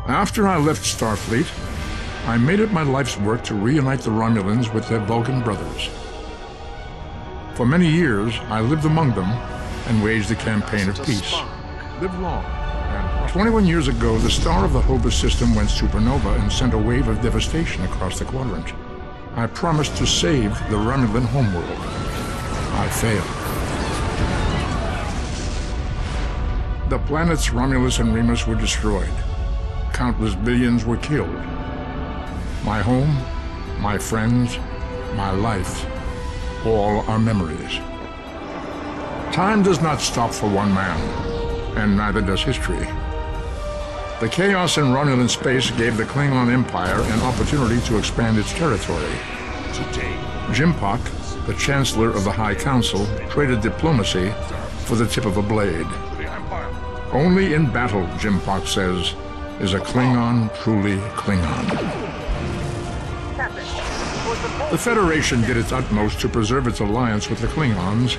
After I left Starfleet, I made it my life's work to reunite the Romulans with their Vulcan brothers. For many years, I lived among them and waged a campaign of peace. Live long. And 21 years ago, the star of the Hobus system went supernova and sent a wave of devastation across the quadrant. I promised to save the Romulan homeworld. I failed. The planets Romulus and Remus were destroyed. Countless billions were killed. My home, my friends, my life, all are memories. Time does not stop for one man, and neither does history. The chaos in Romulan space gave the Klingon Empire an opportunity to expand its territory. Today, Jimpak, the Chancellor of the High Council, traded diplomacy for the tip of a blade. Only in battle, Jimpak says, is a Klingon truly Klingon. The Federation did its utmost to preserve its alliance with the Klingons,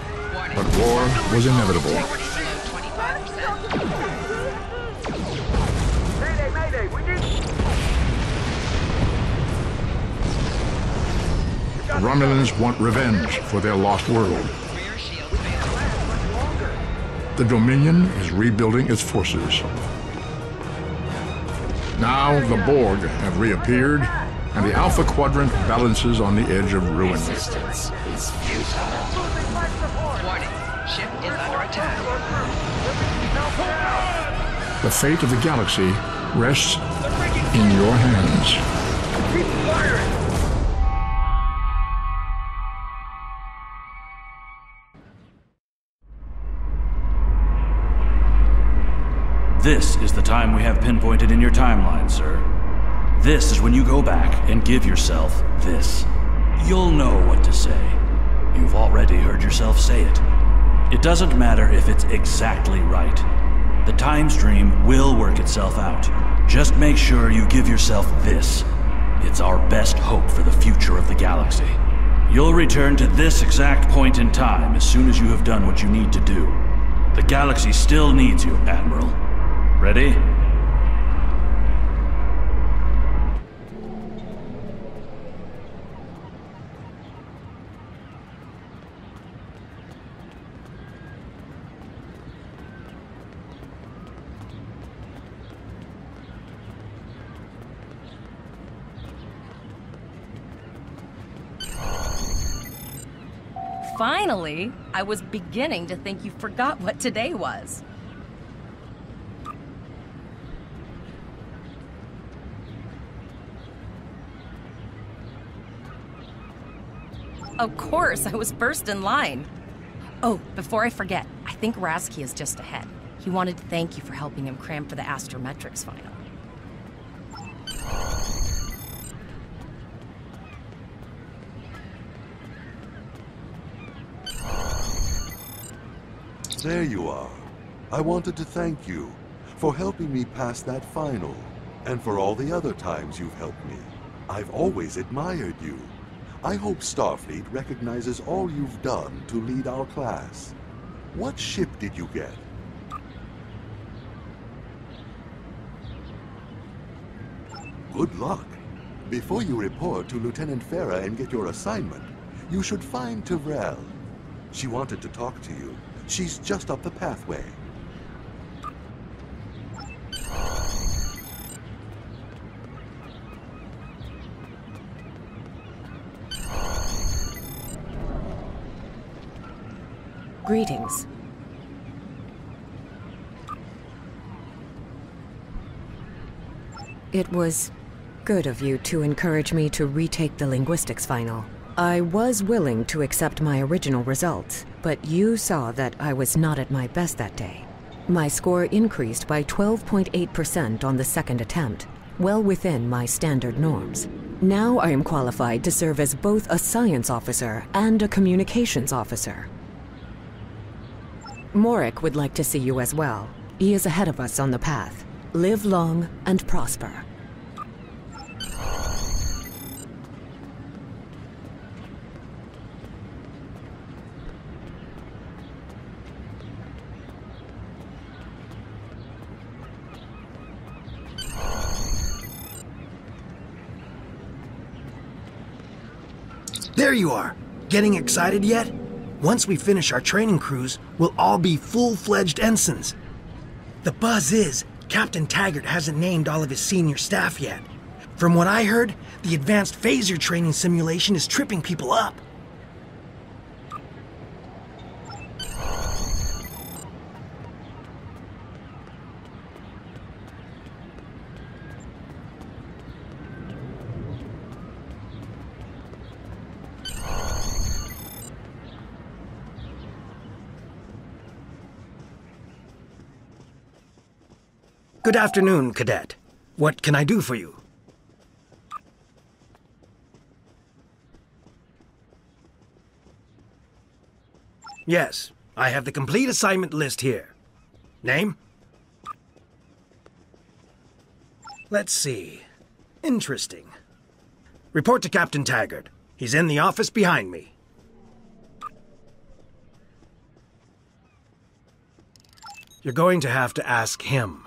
but war was inevitable. The Romulans want revenge for their lost world. The Dominion is rebuilding its forces. Now the Borg have reappeared, and the Alpha Quadrant balances on the edge of ruin. Resistance is futile. Warning, ship is under attack. The fate of the galaxy rests in your hands. keep firing! This is the time we have pinpointed in your timeline, sir. This is when you go back and give yourself this. You'll know what to say. You've already heard yourself say it. It doesn't matter if it's exactly right. The time stream will work itself out. Just make sure you give yourself this. It's our best hope for the future of the galaxy. You'll return to this exact point in time as soon as you have done what you need to do. The galaxy still needs you, Admiral. Ready? Finally, I was beginning to think you forgot what today was. Of course, I was first in line. Oh, before I forget, I think Rasky is just ahead. He wanted to thank you for helping him cram for the astrometrics final. There you are. I wanted to thank you for helping me pass that final, and for all the other times you've helped me. I've always admired you. I hope Starfleet recognizes all you've done to lead our class. What ship did you get? Good luck. Before you report to Lieutenant Farah and get your assignment, you should find Tyrell. She wanted to talk to you. She's just up the pathway. Greetings. It was good of you to encourage me to retake the linguistics final. I was willing to accept my original results, but you saw that I was not at my best that day. My score increased by 12.8% on the second attempt, well within my standard norms. Now I am qualified to serve as both a science officer and a communications officer. Morik would like to see you as well. He is ahead of us on the path. Live long and prosper. there you are. Getting excited yet? Once we finish our training cruise, we'll all be full-fledged ensigns. The buzz is, Captain Taggart hasn't named all of his senior staff yet. From what I heard, the advanced phaser training simulation is tripping people up. Good afternoon, Cadet. What can I do for you? Yes, I have the complete assignment list here. Name? Let's see. Interesting. Report to Captain Taggart. He's in the office behind me. You're going to have to ask him.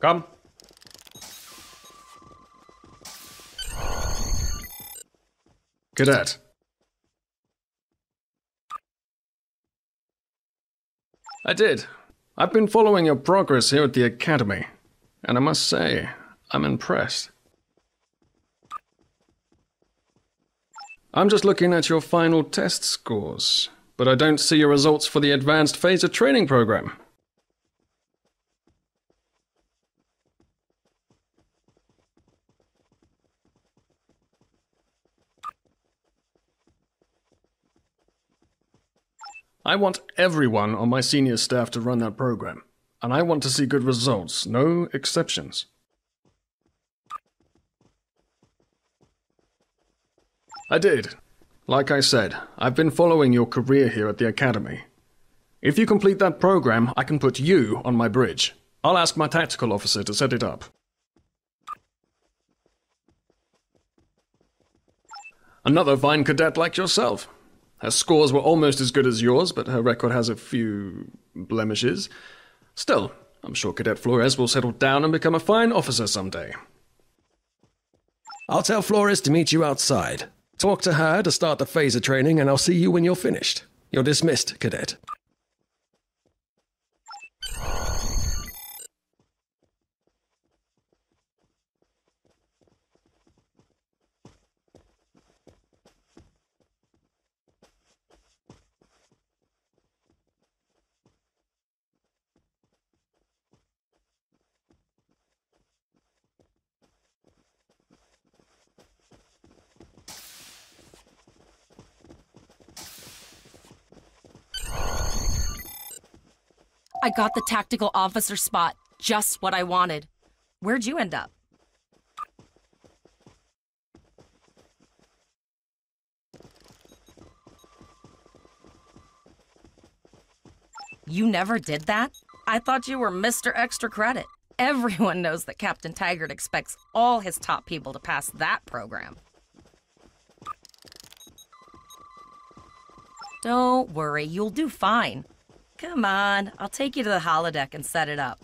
Come. Cadet. I did. I've been following your progress here at the Academy, and I must say, I'm impressed. I'm just looking at your final test scores, but I don't see your results for the Advanced Phaser Training Program. I want everyone on my senior staff to run that program, and I want to see good results, no exceptions. I did. Like I said, I've been following your career here at the Academy. If you complete that program, I can put you on my bridge. I'll ask my tactical officer to set it up. Another fine cadet like yourself. Her scores were almost as good as yours, but her record has a few blemishes. Still, I'm sure Cadet Flores will settle down and become a fine officer someday. I'll tell Flores to meet you outside. Talk to her to start the phaser training, and I'll see you when you're finished. You're dismissed, Cadet. I got the tactical officer spot. Just what I wanted. Where'd you end up? You never did that? I thought you were Mr. Extra Credit. Everyone knows that Captain Taggart expects all his top people to pass that program. Don't worry, you'll do fine. Come on, I'll take you to the holodeck and set it up.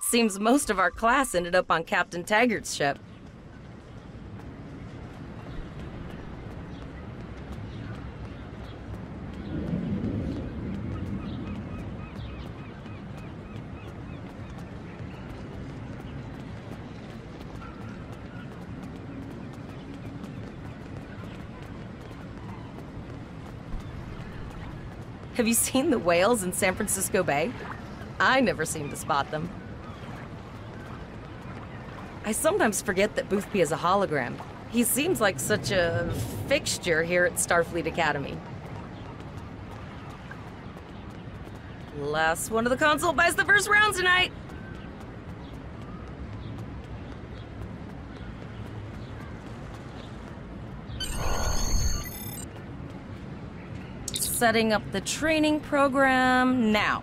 Seems most of our class ended up on Captain Taggart's ship. Have you seen the whales in San Francisco Bay? I never seem to spot them. I sometimes forget that Boothby is a hologram. He seems like such a fixture here at Starfleet Academy. Last one of the console buys the first round tonight! Setting up the training program now.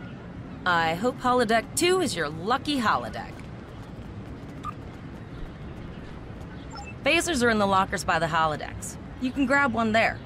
I hope Holodeck 2 is your lucky holodeck. Phasers are in the lockers by the holodecks. You can grab one there.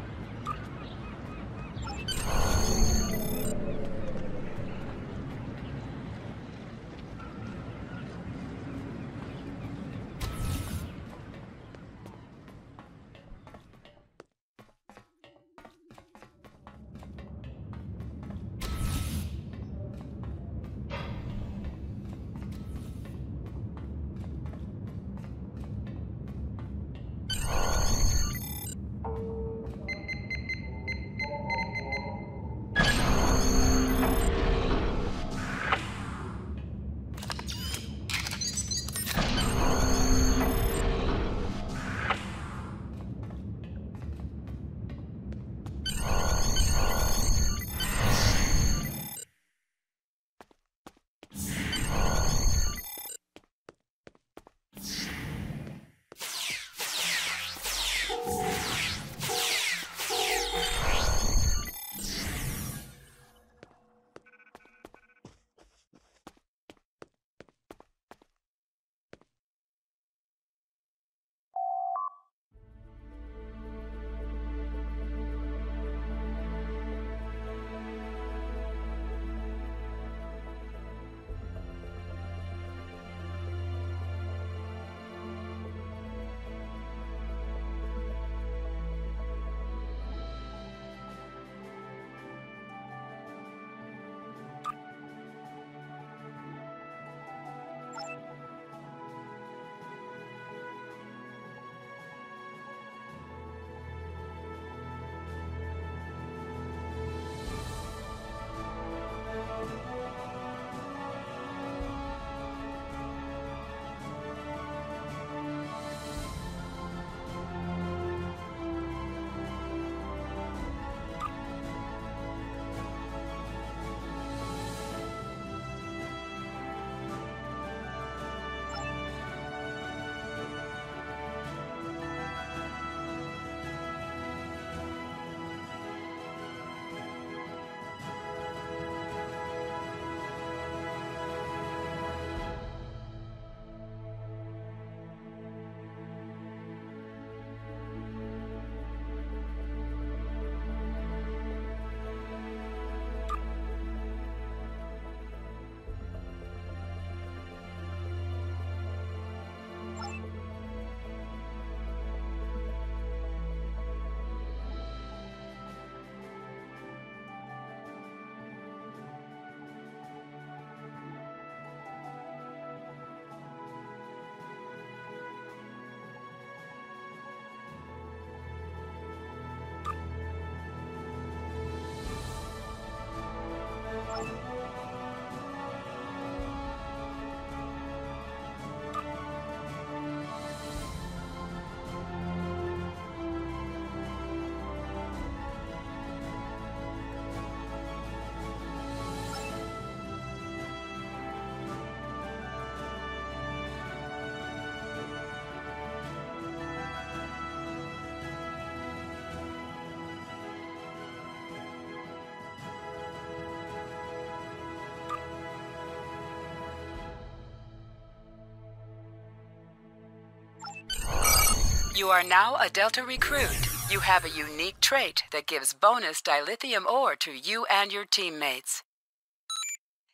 You are now a Delta recruit. You have a unique trait that gives bonus dilithium ore to you and your teammates.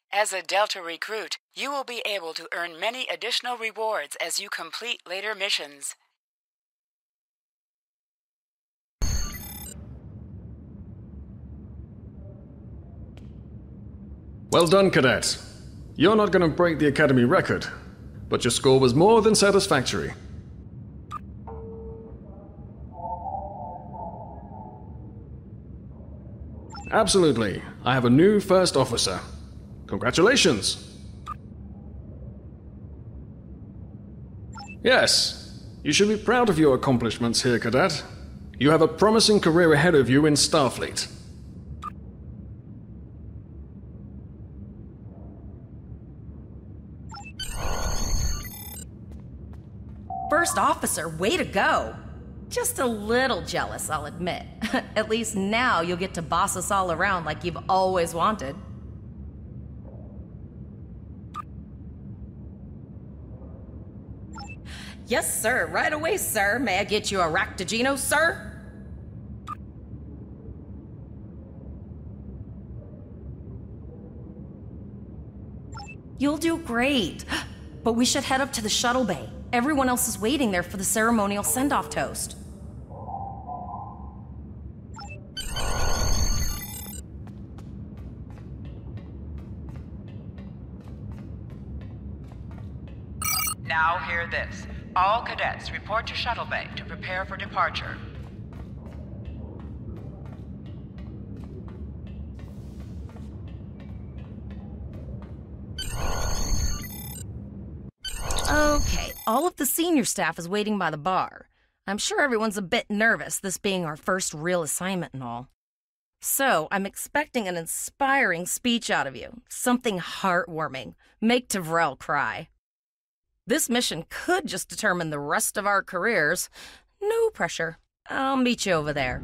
As a Delta recruit, you will be able to earn many additional rewards as you complete later missions. Well done, Cadet. You're not going to break the Academy record, but your score was more than satisfactory. Absolutely. I have a new first officer. Congratulations. Yes, you should be proud of your accomplishments here, Cadet. You have a promising career ahead of you in Starfleet. First officer, way to go! Just a little jealous, I'll admit. At least now you'll get to boss us all around like you've always wanted. Yes, sir. Right away, sir. May I get you a Ractigino, sir? You'll do great. But we should head up to the shuttle bay. Everyone else is waiting there for the ceremonial send-off toast. Now hear this. All cadets report to shuttle bay to prepare for departure. Okay, all of the senior staff is waiting by the bar. I'm sure everyone's a bit nervous, this being our first real assignment and all. So, I'm expecting an inspiring speech out of you. Something heartwarming. Make Tavrel cry. This mission could just determine the rest of our careers. No pressure. I'll meet you over there.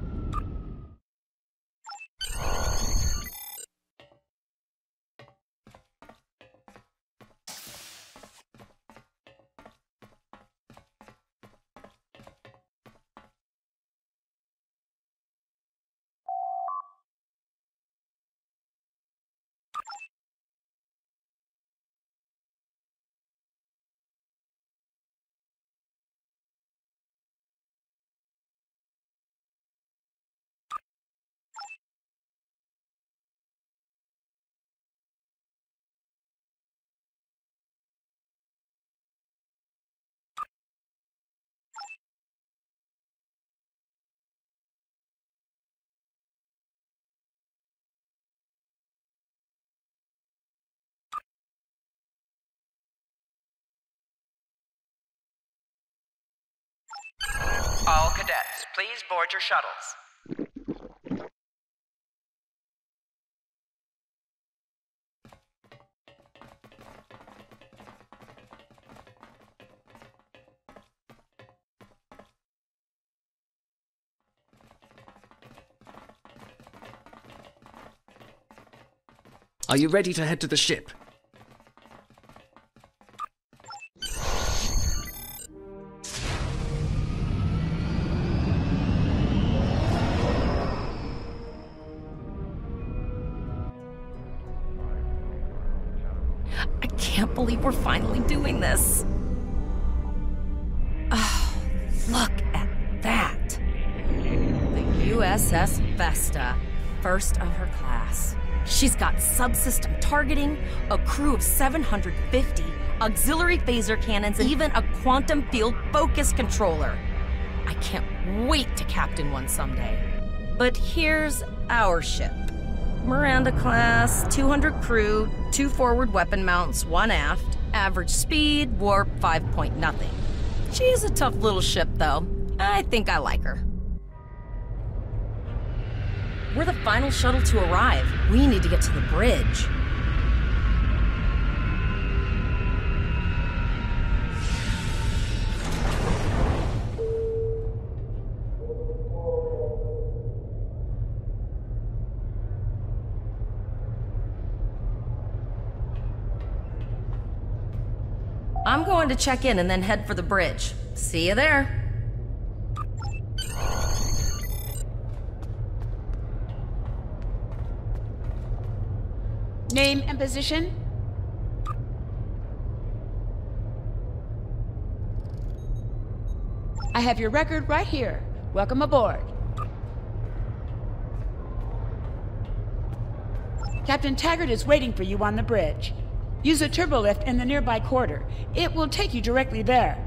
All cadets, please board your shuttles. Are you ready to head to the ship? I can't believe we're finally doing this. Oh, look at that. The USS Vesta, first of her class. She's got subsystem targeting, a crew of 750, auxiliary phaser cannons, and even a quantum field focus controller. I can't wait to captain one someday. But here's our ship. Miranda class, 200 crew, 2 forward weapon mounts, 1 aft, average speed, warp 5.0. She's a tough little ship, though. I think I like her. We're the final shuttle to arrive. We need to get to the bridge. I'm going to check in and then head for the bridge. See you there. Name and position? I have your record right here. Welcome aboard. Captain Taggart is waiting for you on the bridge. Use a turbolift in the nearby corridor. It will take you directly there.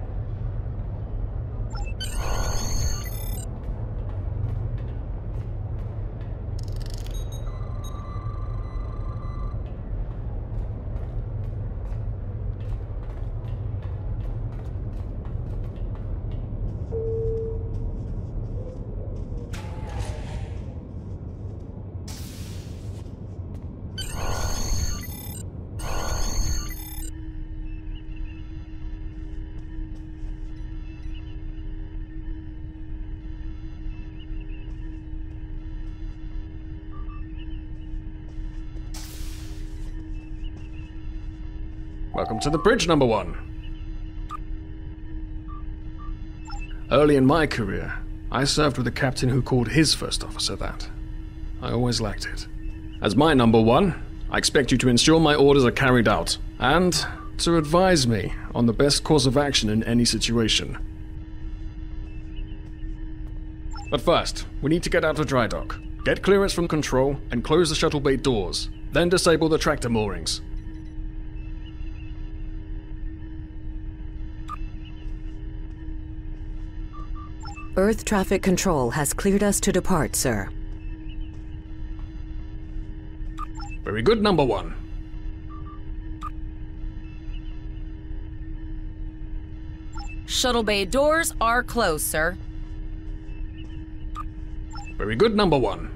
Welcome to the bridge, number 1. Early in my career, I served with a captain who called his first officer that. I always liked it. As my number one, I expect you to ensure my orders are carried out, and to advise me on the best course of action in any situation. But first, we need to get out of dry dock, get clearance from control, and close the shuttle bay doors, then disable the tractor moorings. Earth traffic control has cleared us to depart, sir. Very good, number one. Shuttle bay doors are closed, sir. Very good, number one.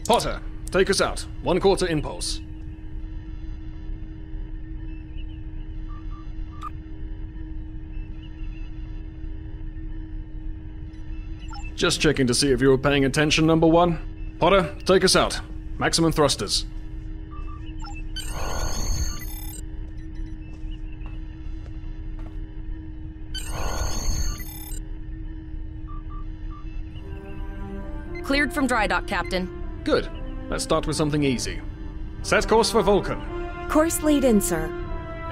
Potter, take us out. 1/4 impulse. Just checking to see if you were paying attention, number one. Potter, take us out. Maximum thrusters. Cleared from dry dock, Captain. Good. Let's start with something easy. Set course for Vulcan. Course lead in, sir.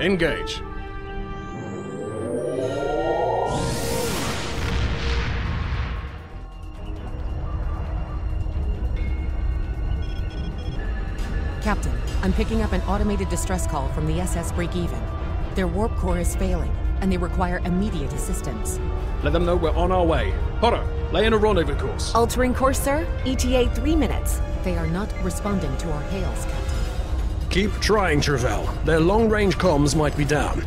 Engage. Captain, I'm picking up an automated distress call from the SS Break-Even. Their warp core is failing, and they require immediate assistance. Let them know we're on our way. Potter, lay in a rendezvous course. Altering course, sir. ETA 3 minutes. They are not responding to our hails, Captain. Keep trying, Travell. Their long-range comms might be down.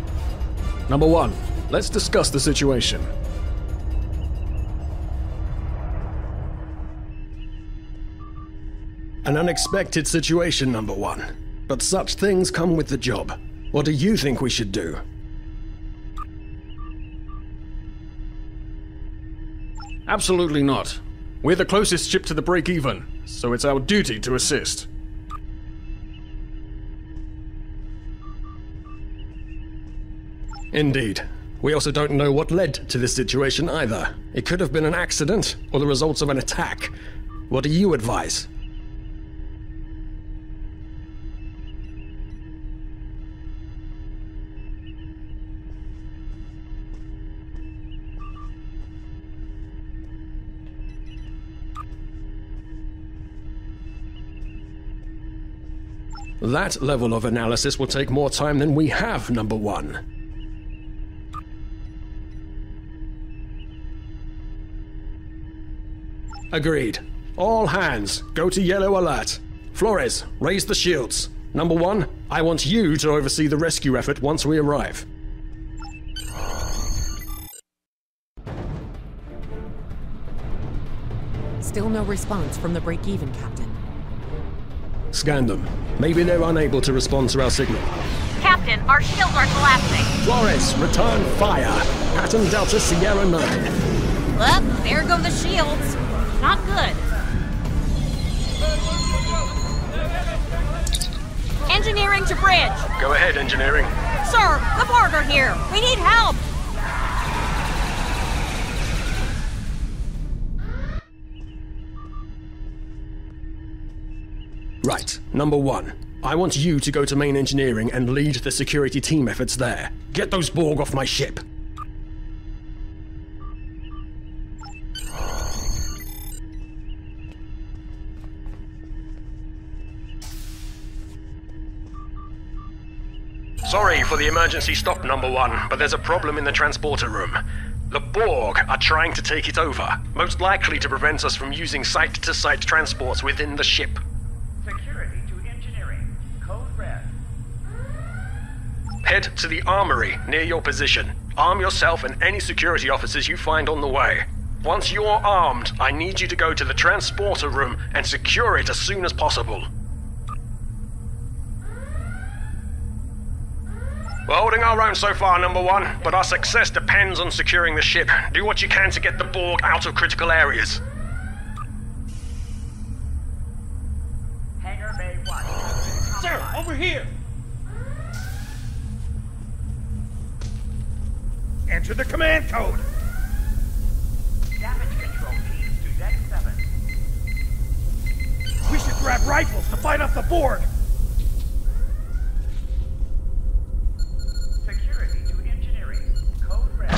Number one, let's discuss the situation. An unexpected situation, number one. But such things come with the job. What do you think we should do? Absolutely not. We're the closest ship to the break-even, so it's our duty to assist. Indeed. We also don't know what led to this situation either. It could have been an accident, or the results of an attack. What do you advise? That level of analysis will take more time than we have, number one. Agreed. All hands, go to yellow alert. Flores, raise the shields. Number one, I want you to oversee the rescue effort once we arrive. Still no response from the Break-Even, Captain. Scan them. Maybe they're unable to respond to our signal. Captain, our shields are collapsing. Flores, return fire. Pattern Delta Sierra 9. Well, there go the shields. Not good. Engineering to bridge. Go ahead, engineering. Sir, the Borg are here. We need help. Right, number one. I want you to go to main engineering and lead the security team efforts there. Get those Borg off my ship. Sorry for the emergency stop, number one, but there's a problem in the transporter room. The Borg are trying to take it over, most likely to prevent us from using site-to-site transports within the ship. Security to engineering. Code red. Head to the armory near your position. Arm yourself and any security officers you find on the way. Once you're armed, I need you to go to the transporter room and secure it as soon as possible. We're holding our own so far, number one, but our success depends on securing the ship. Do what you can to get the Borg out of critical areas. Hangar Bay 1. Sir, over here! Enter the command code. Damage control teams to deck 7. We should grab rifles to fight off the Borg! Security to engineering. Code red.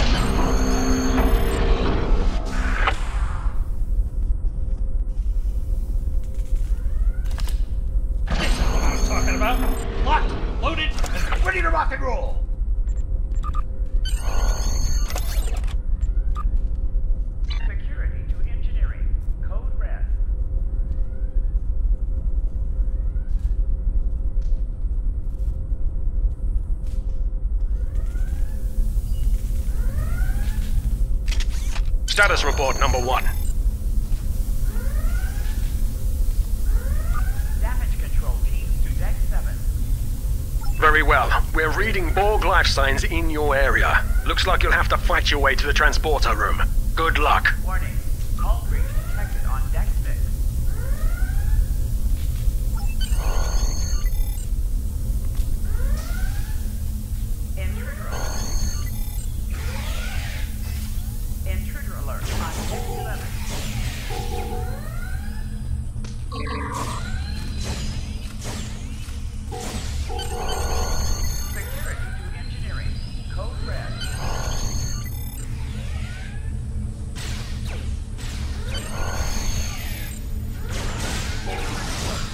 This is what I'm talking about! Locked, loaded, and ready to rock and roll! Security to engineering. Code red. Status report, number one. Damage control teams to deck 7. Very well. We're reading Borg life signs in your area. Looks like you'll have to fight your way to the transporter room. Good luck. Warning. Hull breach detected on deck 6. Intruder alert. Intruder alert on deck 11. Security to engineering. Code red.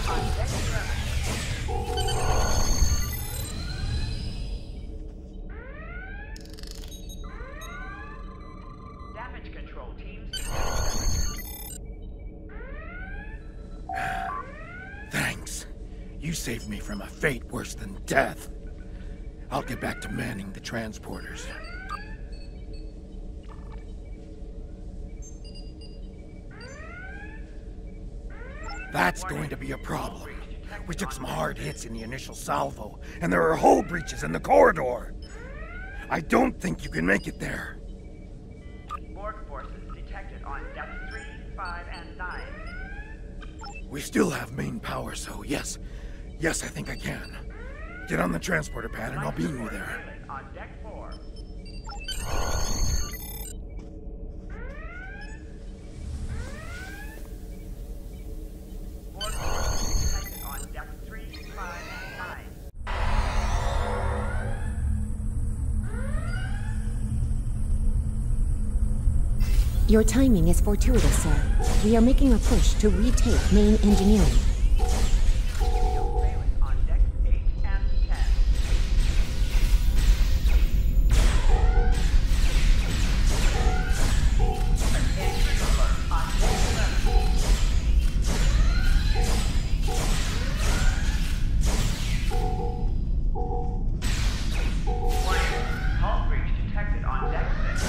On deck 11. Damage control teams to deck 7. Thanks. You saved me from a fate worse than death. I'll get back to manning the transporters. That's going to be a problem. We took some hard hits in the initial salvo, and there are hull breaches in the corridor. I don't think you can make it there. Borg forces detected on deck 3, 5, and 9. We still have main power, so yes, I think I can. Get on the transporter pad and I'll beam you there. On deck 4. Borg forces detected on deck 3, 5, and 9. Your timing is fortuitous, sir. We are making a push to retake main engineering. Sailing on deck 8 and 10. Intruder alert on deck 11. Warning. Hull breach detected on deck 6.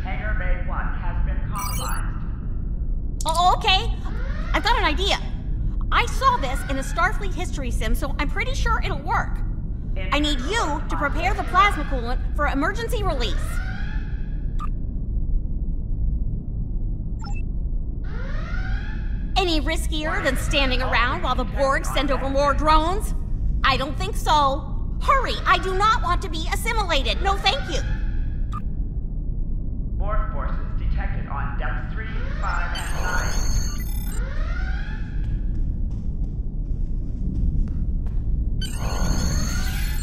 Hangar Bay 1 has been compromised. Oh, okay. I've got an idea. I saw this in a Starfleet history sim, so I'm pretty sure it'll work. I need you to prepare the plasma coolant for emergency release. Any riskier than standing around while the Borg send over more drones? I don't think so. Hurry, I do not want to be assimilated. No, thank you. Borg forces detected on depth 3, 5, and 9.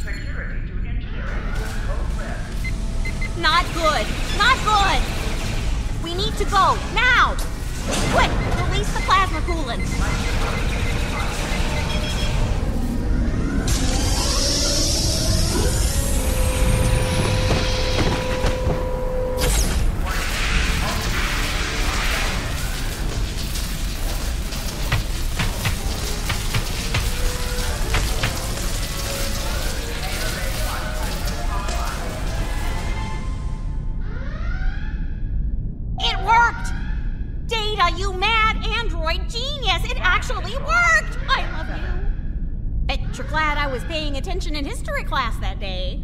Security to engineering. Code red. Not good. Not good. We need to go now. Quick, release the plasma coolant. It worked! Data, you mad android genius! paying attention in history class that day.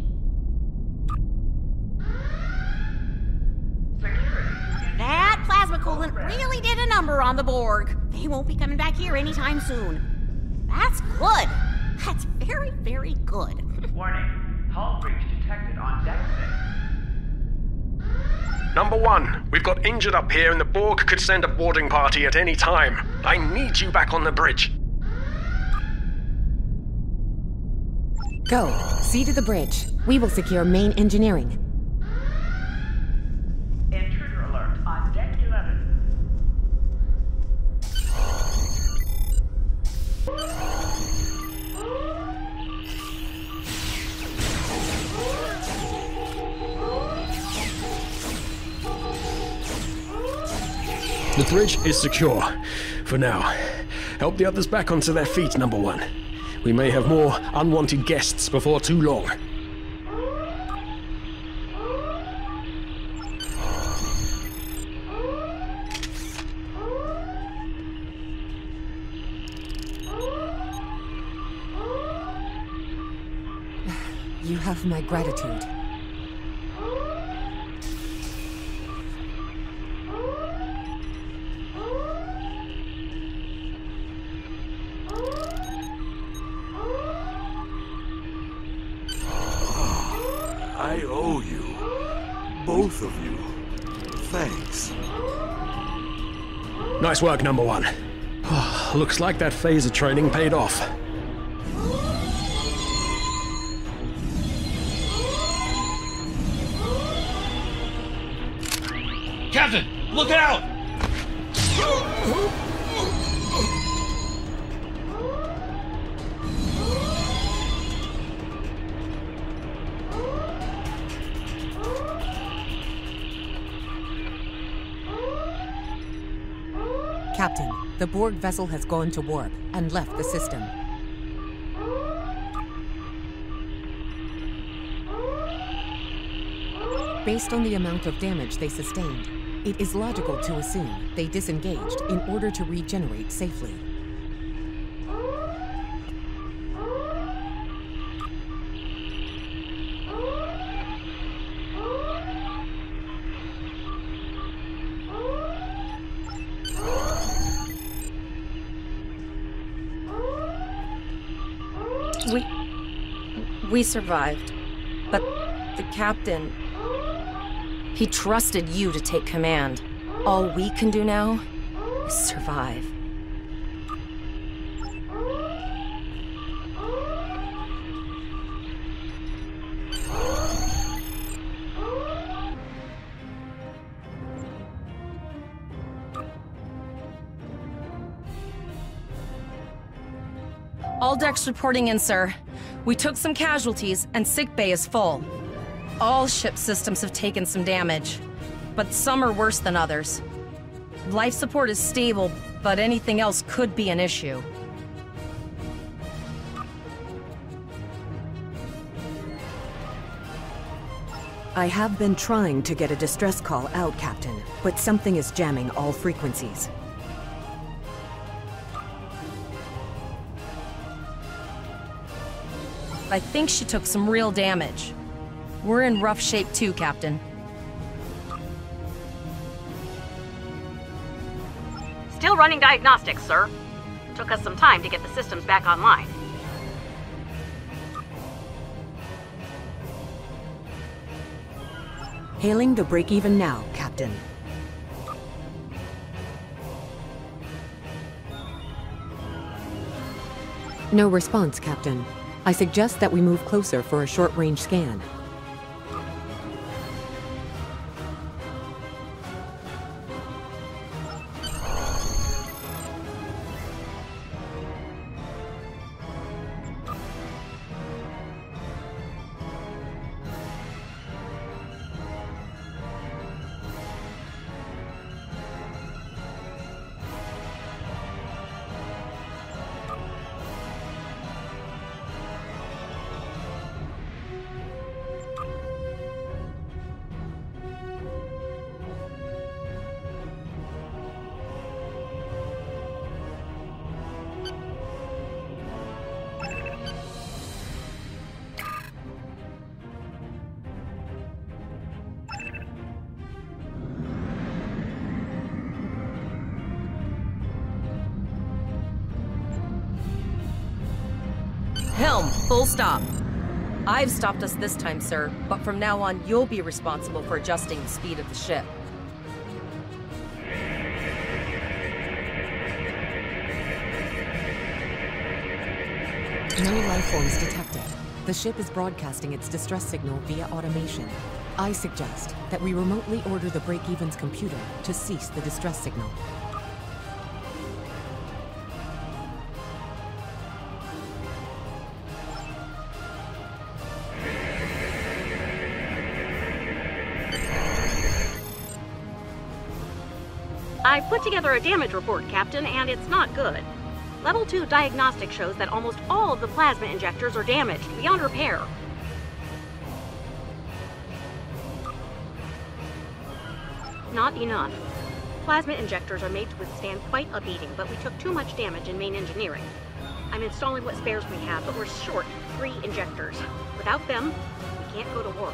That plasma coolant really did a number on the Borg. They won't be coming back here anytime soon. That's good. That's very, very good. Warning. Hull breach detected on deck 6. Number 1, we've got injured up here and the Borg could send a boarding party at any time. I need you back on the bridge. Go. See to the bridge. We will secure main engineering. Intruder alert on deck 11. The bridge is secure. For now. Help the others back onto their feet, Number 1. We may have more unwanted guests before too long. You have my gratitude. I owe you. Both of you. Thanks. Nice work, Number 1. Looks like that phaser training paid off. Captain, look out! Captain, the Borg vessel has gone to warp and left the system. Based on the amount of damage they sustained, it is logical to assume they disengaged in order to regenerate safely. We survived, but the captain, he trusted you to take command. All we can do now is survive. All decks reporting in, sir. We took some casualties, and sickbay is full. All ship systems have taken some damage, but some are worse than others. Life support is stable, but anything else could be an issue. I have been trying to get a distress call out, Captain, but something is jamming all frequencies. I think she took some real damage. We're in rough shape too, Captain. Still running diagnostics, sir. Took us some time to get the systems back online. Hailing the break-even now, Captain. No response, Captain. I suggest that we move closer for a short-range scan. Helm, full stop. I've stopped us this time, sir, but from now on, you'll be responsible for adjusting the speed of the ship. No life forms detected. The ship is broadcasting its distress signal via automation. I suggest that we remotely order the break-evens computer to cease the distress signal. I put together a damage report, Captain, and it's not good. Level 2 diagnostic shows that almost all of the plasma injectors are damaged beyond repair. Not enough. Plasma injectors are made to withstand quite a beating, but we took too much damage in main engineering. I'm installing what spares we have, but we're short 3 injectors. Without them, we can't go to war.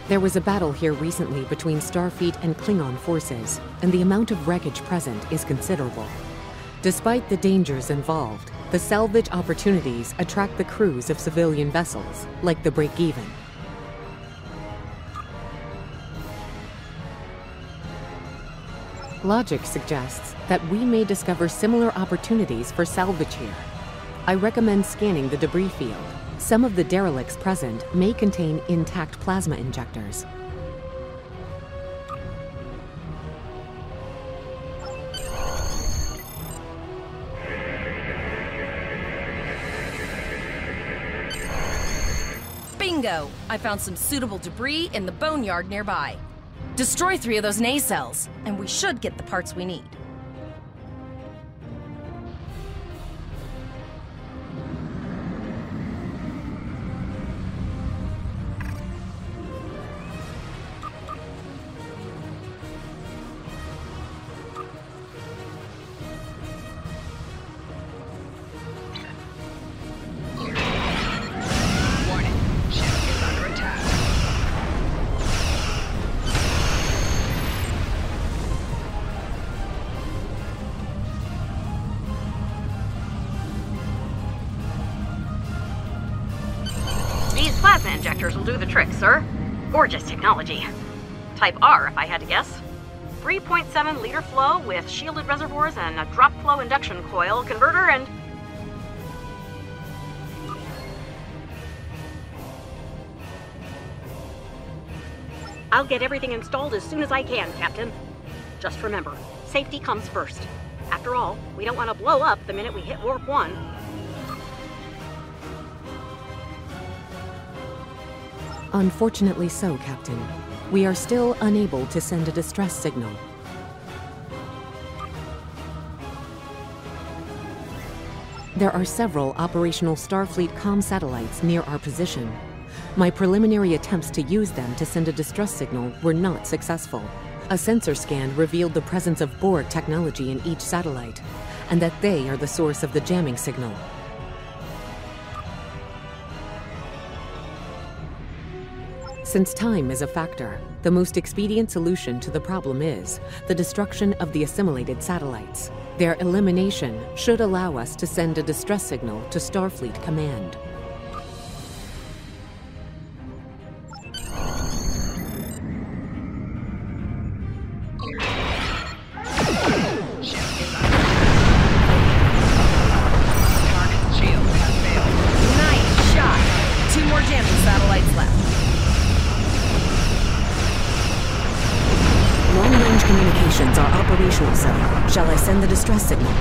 There was a battle here recently between Starfleet and Klingon forces, and the amount of wreckage present is considerable. Despite the dangers involved, the salvage opportunities attract the crews of civilian vessels, like the Break-Even. Logic suggests that we may discover similar opportunities for salvage here. I recommend scanning the debris field. Some of the derelicts present may contain intact plasma injectors. Bingo! I found some suitable debris in the boneyard nearby. Destroy 3 of those nacelles, and we should get the parts we need. Plasma injectors will do the trick, sir. Gorgeous technology. Type R, if I had to guess. 3.7 liter flow with shielded reservoirs and a drop flow induction coil converter and... I'll get everything installed as soon as I can, Captain. Just remember, safety comes first. After all, we don't want to blow up the minute we hit Warp 1. Unfortunately so, Captain. We are still unable to send a distress signal. There are several operational Starfleet comm satellites near our position. My preliminary attempts to use them to send a distress signal were not successful. A sensor scan revealed the presence of Borg technology in each satellite, and that they are the source of the jamming signal. Since time is a factor, the most expedient solution to the problem is the destruction of the assimilated satellites. Their elimination should allow us to send a distress signal to Starfleet Command. Target shield has failed. Nice shot! 2 more jamming satellites left. Long-range communications are operational, sir. Shall I send the distress signal?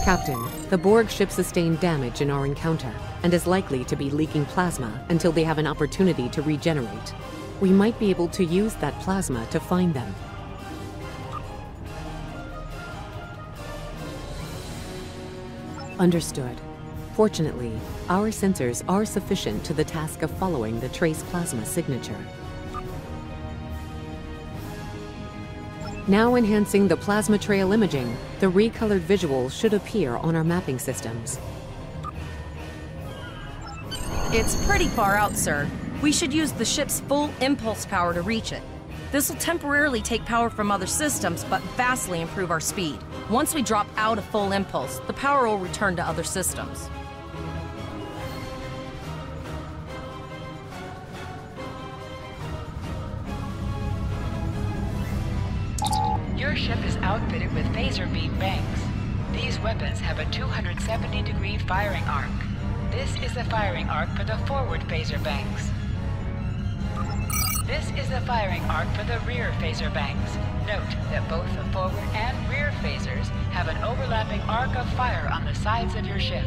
Captain, the Borg ship sustained damage in our encounter and is likely to be leaking plasma until they have an opportunity to regenerate. We might be able to use that plasma to find them. Understood. Fortunately, our sensors are sufficient to the task of following the trace plasma signature. Now enhancing the plasma trail imaging, the recolored visuals should appear on our mapping systems. It's pretty far out, sir. We should use the ship's full impulse power to reach it. This will temporarily take power from other systems, but vastly improve our speed. Once we drop out of full impulse, the power will return to other systems. Your ship is outfitted with phaser beam banks. These weapons have a 270-degree firing arc. This is the firing arc for the forward phaser banks. This is the firing arc for the rear phaser banks. Note that both the forward and rear phasers have an overlapping arc of fire on the sides of your ship.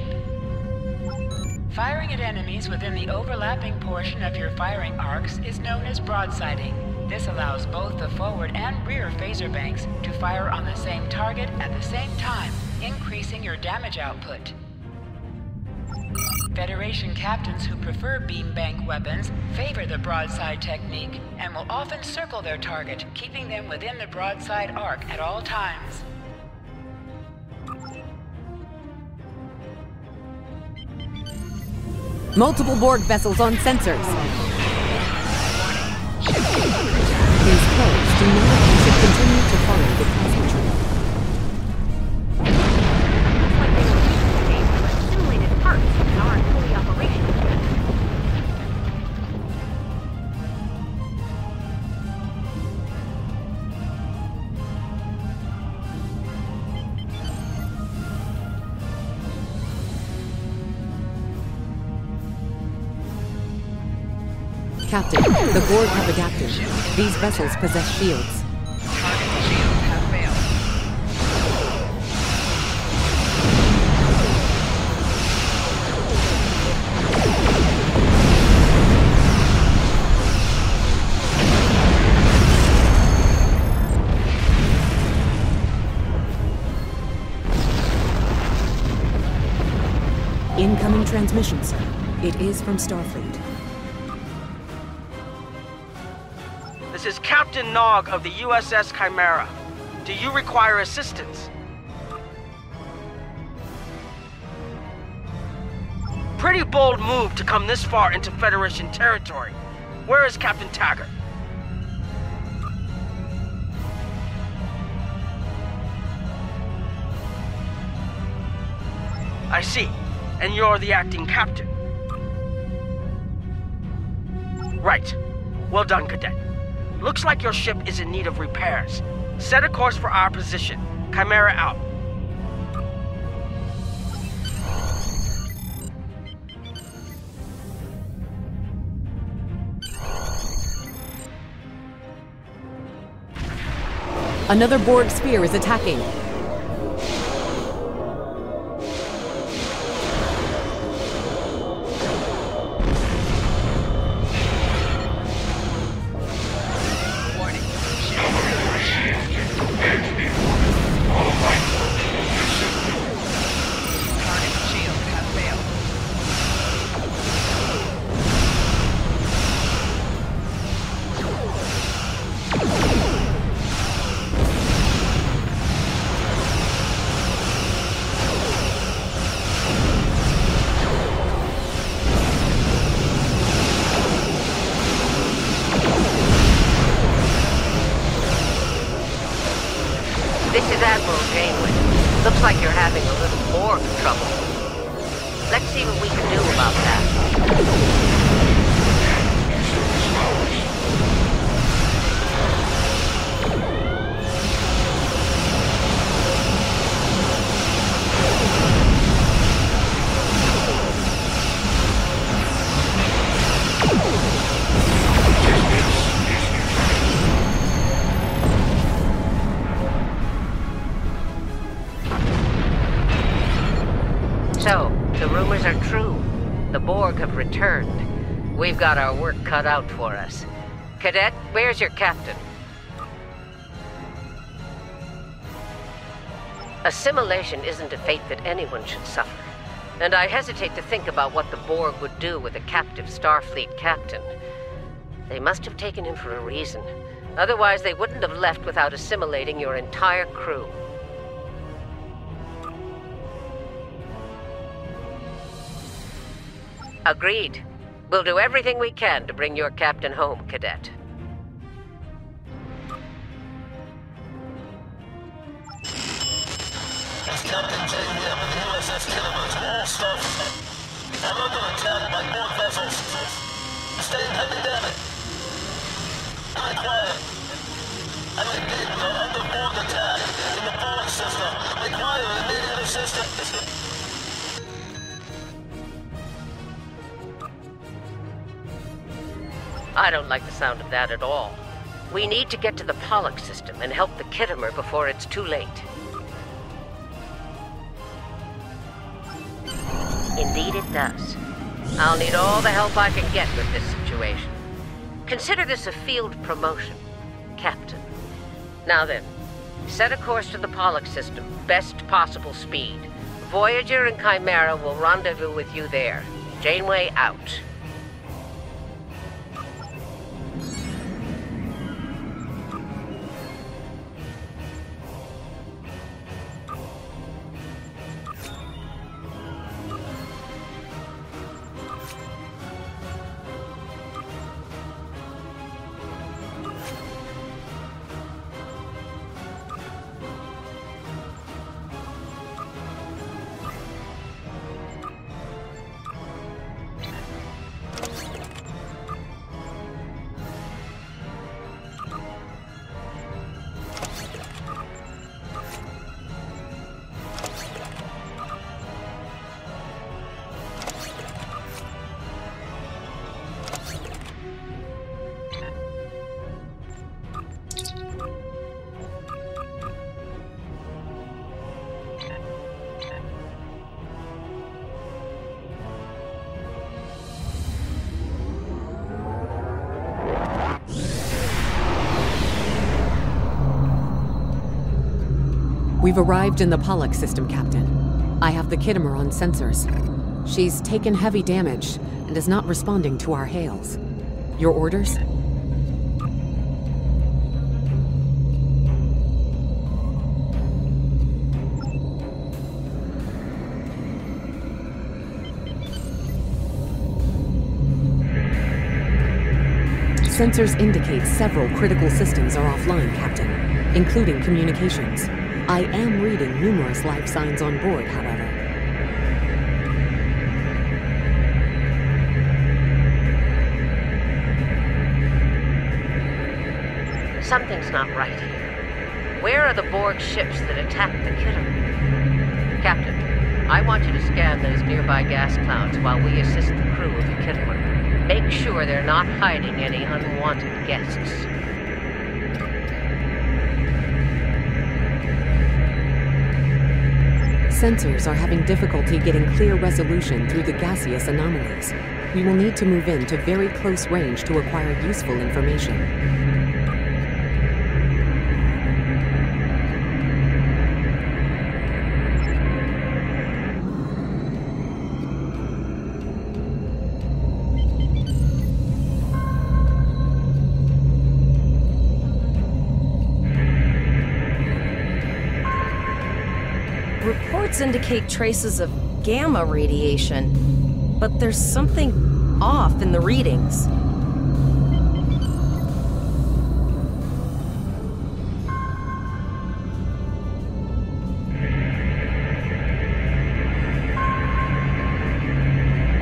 Firing at enemies within the overlapping portion of your firing arcs is known as broadsiding. This allows both the forward and rear phaser banks to fire on the same target at the same time, increasing your damage output. Federation captains who prefer beam bank weapons favor the broadside technique and will often circle their target, keeping them within the broadside arc at all times. Multiple Borg vessels on sensors. These probes do not should continue to follow the plasma trail. Assimilated parts that aren't fully operational yet. Captain, the Borg have adapted. These vessels possess shields. Target shields have failed. Incoming transmission, sir. It is from Starfleet. This is Captain Nog of the USS Chimera. Do you require assistance? Pretty bold move to come this far into Federation territory. Where is Captain Taggart? I see. And you're the acting captain. Right. Well done, Cadet. Looks like your ship is in need of repairs. Set a course for our position. Chimera out. Another Borg sphere is attacking. Looks like you're having a little Borg trouble. Let's see what we can do about that. So, the rumors are true. The Borg have returned. We've got our work cut out for us. Cadet, where's your captain? Assimilation isn't a fate that anyone should suffer. And I hesitate to think about what the Borg would do with a captive Starfleet captain. They must have taken him for a reason. Otherwise, they wouldn't have left without assimilating your entire crew. Agreed. We'll do everything we can to bring your captain home, Cadet. It's Captain Janeway of the USS Kittimer to all Starfleet. I'm under attack by Borg vessels. Sustained heavy damage. Very quiet. I'm engaged with an under-Borg attack in the Borg system. Require immediate assistance. I don't like the sound of that at all. We need to get to the Pollock system and help the Kittimer before it's too late. Indeed it does. I'll need all the help I can get with this situation. Consider this a field promotion, Captain. Now then, set a course to the Pollock system, best possible speed. Voyager and Chimera will rendezvous with you there. Janeway out. We've arrived in the Pollock system, Captain. I have the Kittimer on sensors. She's taken heavy damage and is not responding to our hails. Your orders? Sensors indicate several critical systems are offline, Captain, including communications. I am reading numerous life signs on board, however. Something's not right here. Where are the Borg ships that attacked the Kittimer? Captain, I want you to scan those nearby gas clouds while we assist the crew of the Kittimer. Make sure they're not hiding any unwanted guests. Sensors are having difficulty getting clear resolution through the gaseous anomalies. We will need to move in to very close range to acquire useful information. Reports indicate traces of gamma radiation, but there's something off in the readings.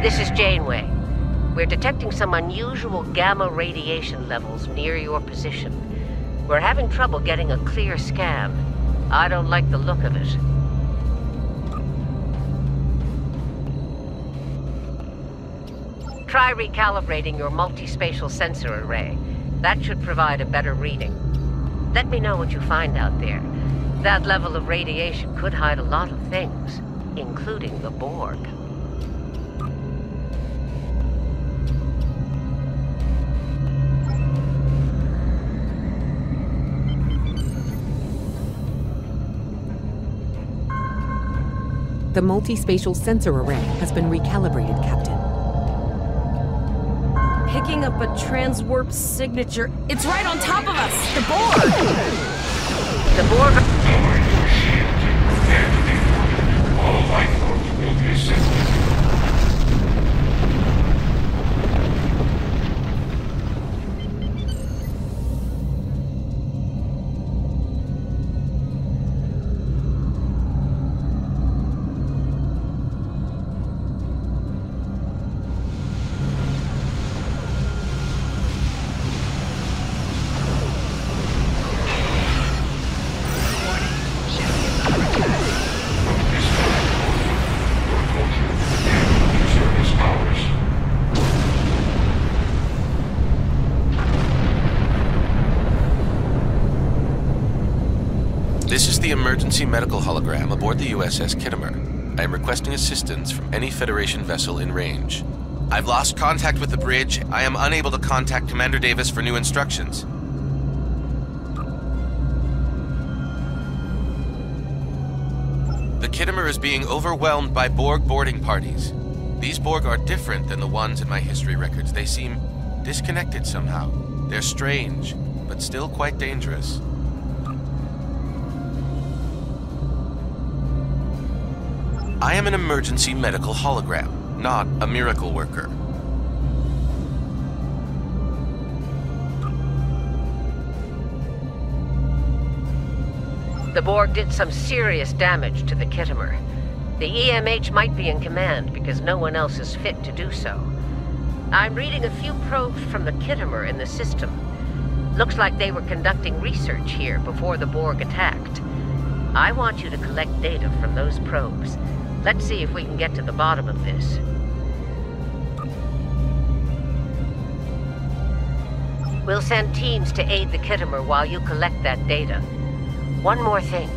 This is Janeway. We're detecting some unusual gamma radiation levels near your position. We're having trouble getting a clear scan. I don't like the look of it. Try recalibrating your multi-spatial sensor array. That should provide a better reading. Let me know what you find out there. That level of radiation could hide a lot of things, including the Borg. The multi-spatial sensor array has been recalibrated, Captain. Picking up a transwarp signature. It's right on top of us! The Borg! The Borg... All life forms will be assembled. This is the emergency medical hologram aboard the USS Kittimer. I am requesting assistance from any Federation vessel in range. I've lost contact with the bridge. I am unable to contact Commander Davis for new instructions. The Kittimer is being overwhelmed by Borg boarding parties. These Borg are different than the ones in my history records. They seem disconnected somehow. They're strange, but still quite dangerous. I am an emergency medical hologram, not a miracle worker. The Borg did some serious damage to the Kittimer. The EMH might be in command because no one else is fit to do so. I'm reading a few probes from the Kittimer in the system. Looks like they were conducting research here before the Borg attacked. I want you to collect data from those probes. Let's see if we can get to the bottom of this. We'll send teams to aid the Kittimer while you collect that data. One more thing.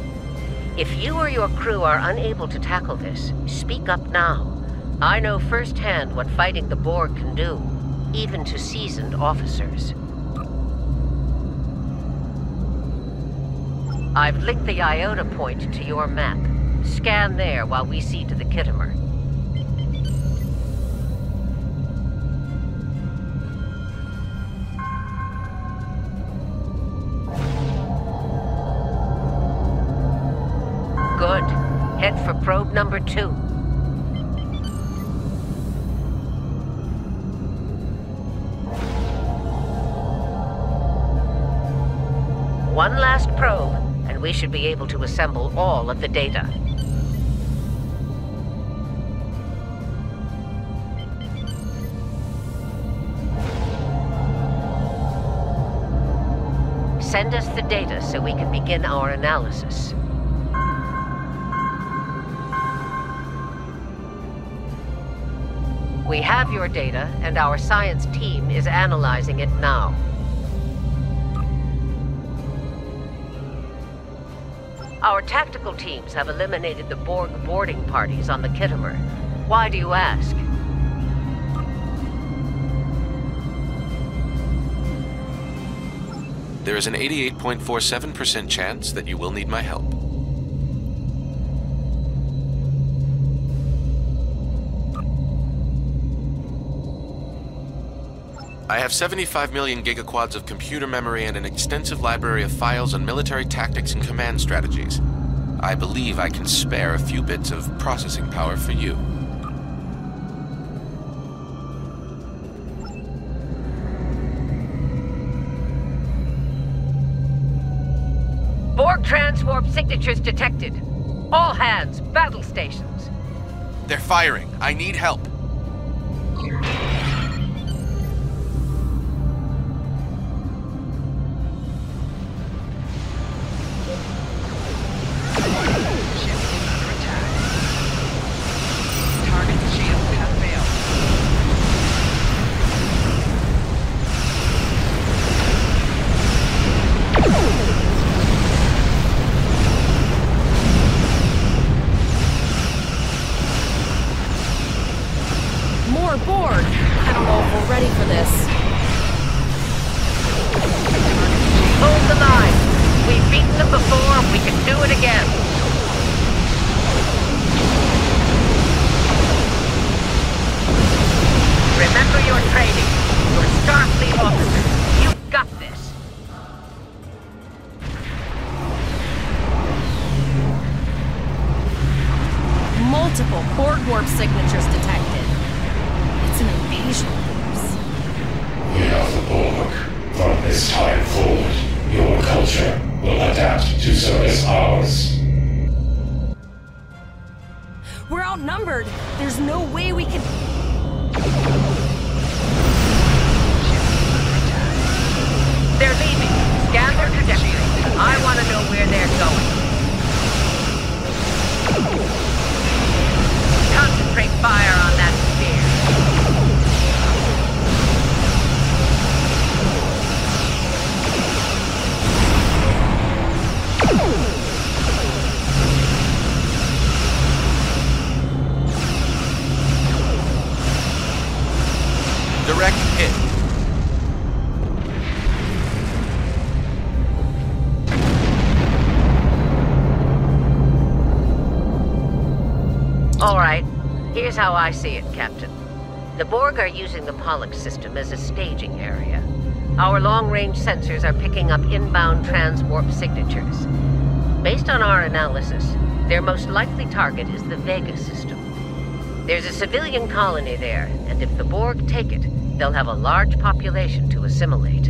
If you or your crew are unable to tackle this, speak up now. I know firsthand what fighting the Borg can do, even to seasoned officers. I've linked the Iota point to your map. Scan there while we see to the Kittimer. Good. Head for probe number 2. One last probe, and we should be able to assemble all of the data. Send us the data so we can begin our analysis. We have your data, and our science team is analyzing it now. Our tactical teams have eliminated the Borg boarding parties on the Kittimer. Why do you ask? There is an 88.47% chance that you will need my help. I have 75 million gigaquads of computer memory and an extensive library of files on military tactics and command strategies. I believe I can spare a few bits of processing power for you. Borg transwarp signatures detected. All hands, battle stations. They're firing. I need help. Remember your training. You're Starfleet officers. You've got this. Multiple Borg warp signatures detected. It's an invasion force. We are the Borg. From this time forward, your culture will adapt to service ours. We're outnumbered. There's no way we can... They're leaving. Scan their trajectory. I want to know where they're going. Concentrate fire on that sphere. All right, here's how I see it, Captain. The Borg are using the Pollux system as a staging area. Our long-range sensors are picking up inbound transwarp signatures. Based on our analysis, their most likely target is the Vega system. There's a civilian colony there, and if the Borg take it, they'll have a large population to assimilate.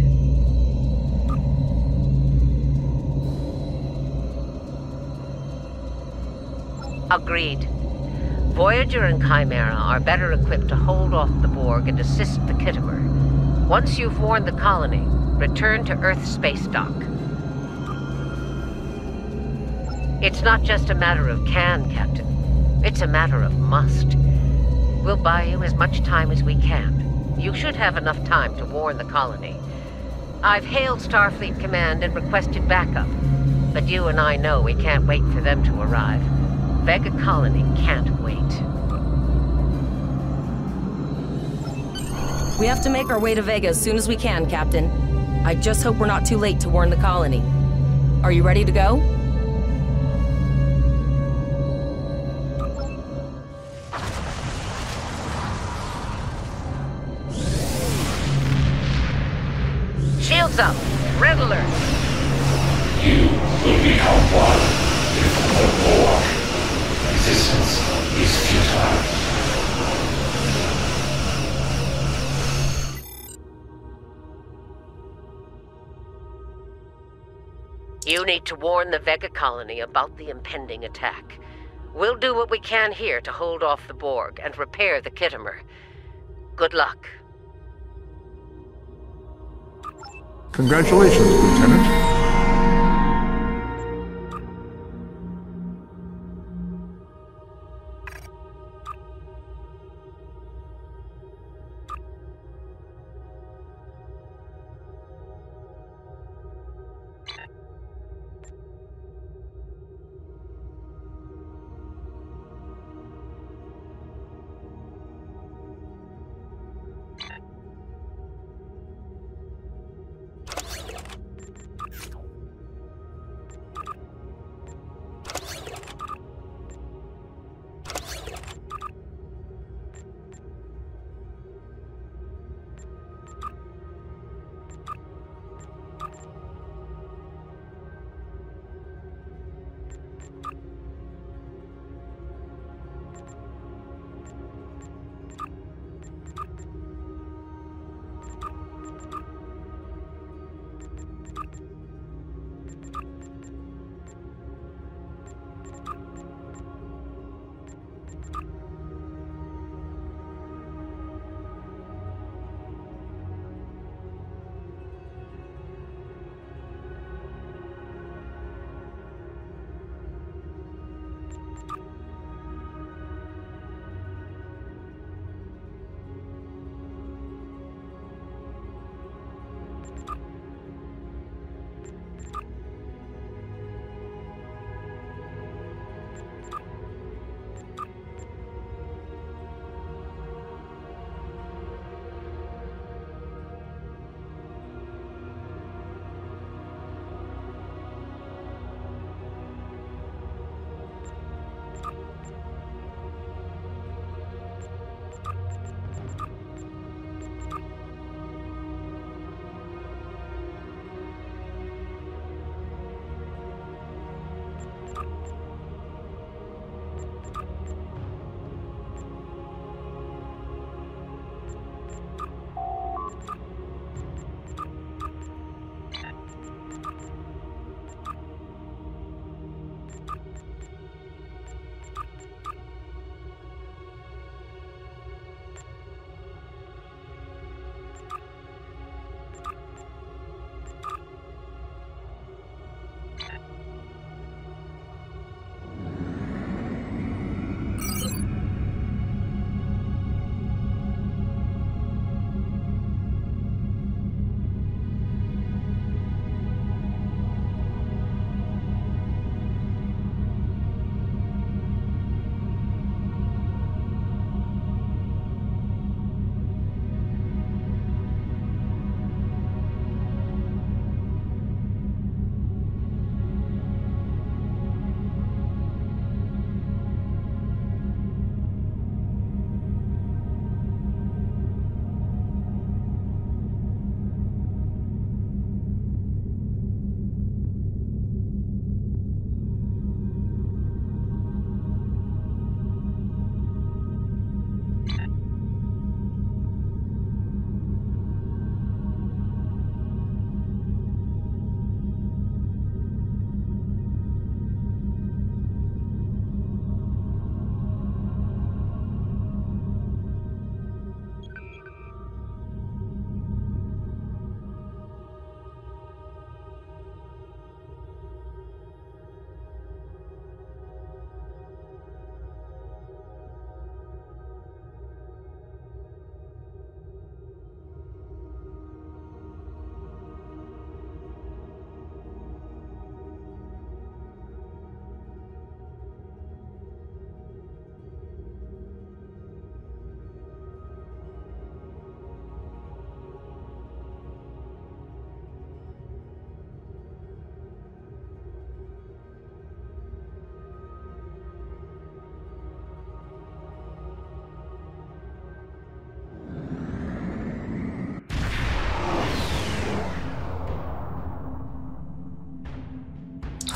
Agreed. Voyager and Chimera are better equipped to hold off the Borg and assist the Kittimer. Once you've warned the colony, return to Earth Spacedock. It's not just a matter of can, Captain. It's a matter of must. We'll buy you as much time as we can. You should have enough time to warn the colony. I've hailed Starfleet Command and requested backup, but you and I know we can't wait for them to arrive. Vega Colony can't wait. We have to make our way to Vega as soon as we can, Captain. I just hope we're not too late to warn the colony. Are you ready to go? Shields up! Red alert! You will become one with the Borg. Resistance is futile. You need to warn the Vega colony about the impending attack. We'll do what we can here to hold off the Borg and repair the Kittimer. Good luck. Congratulations, Lieutenant.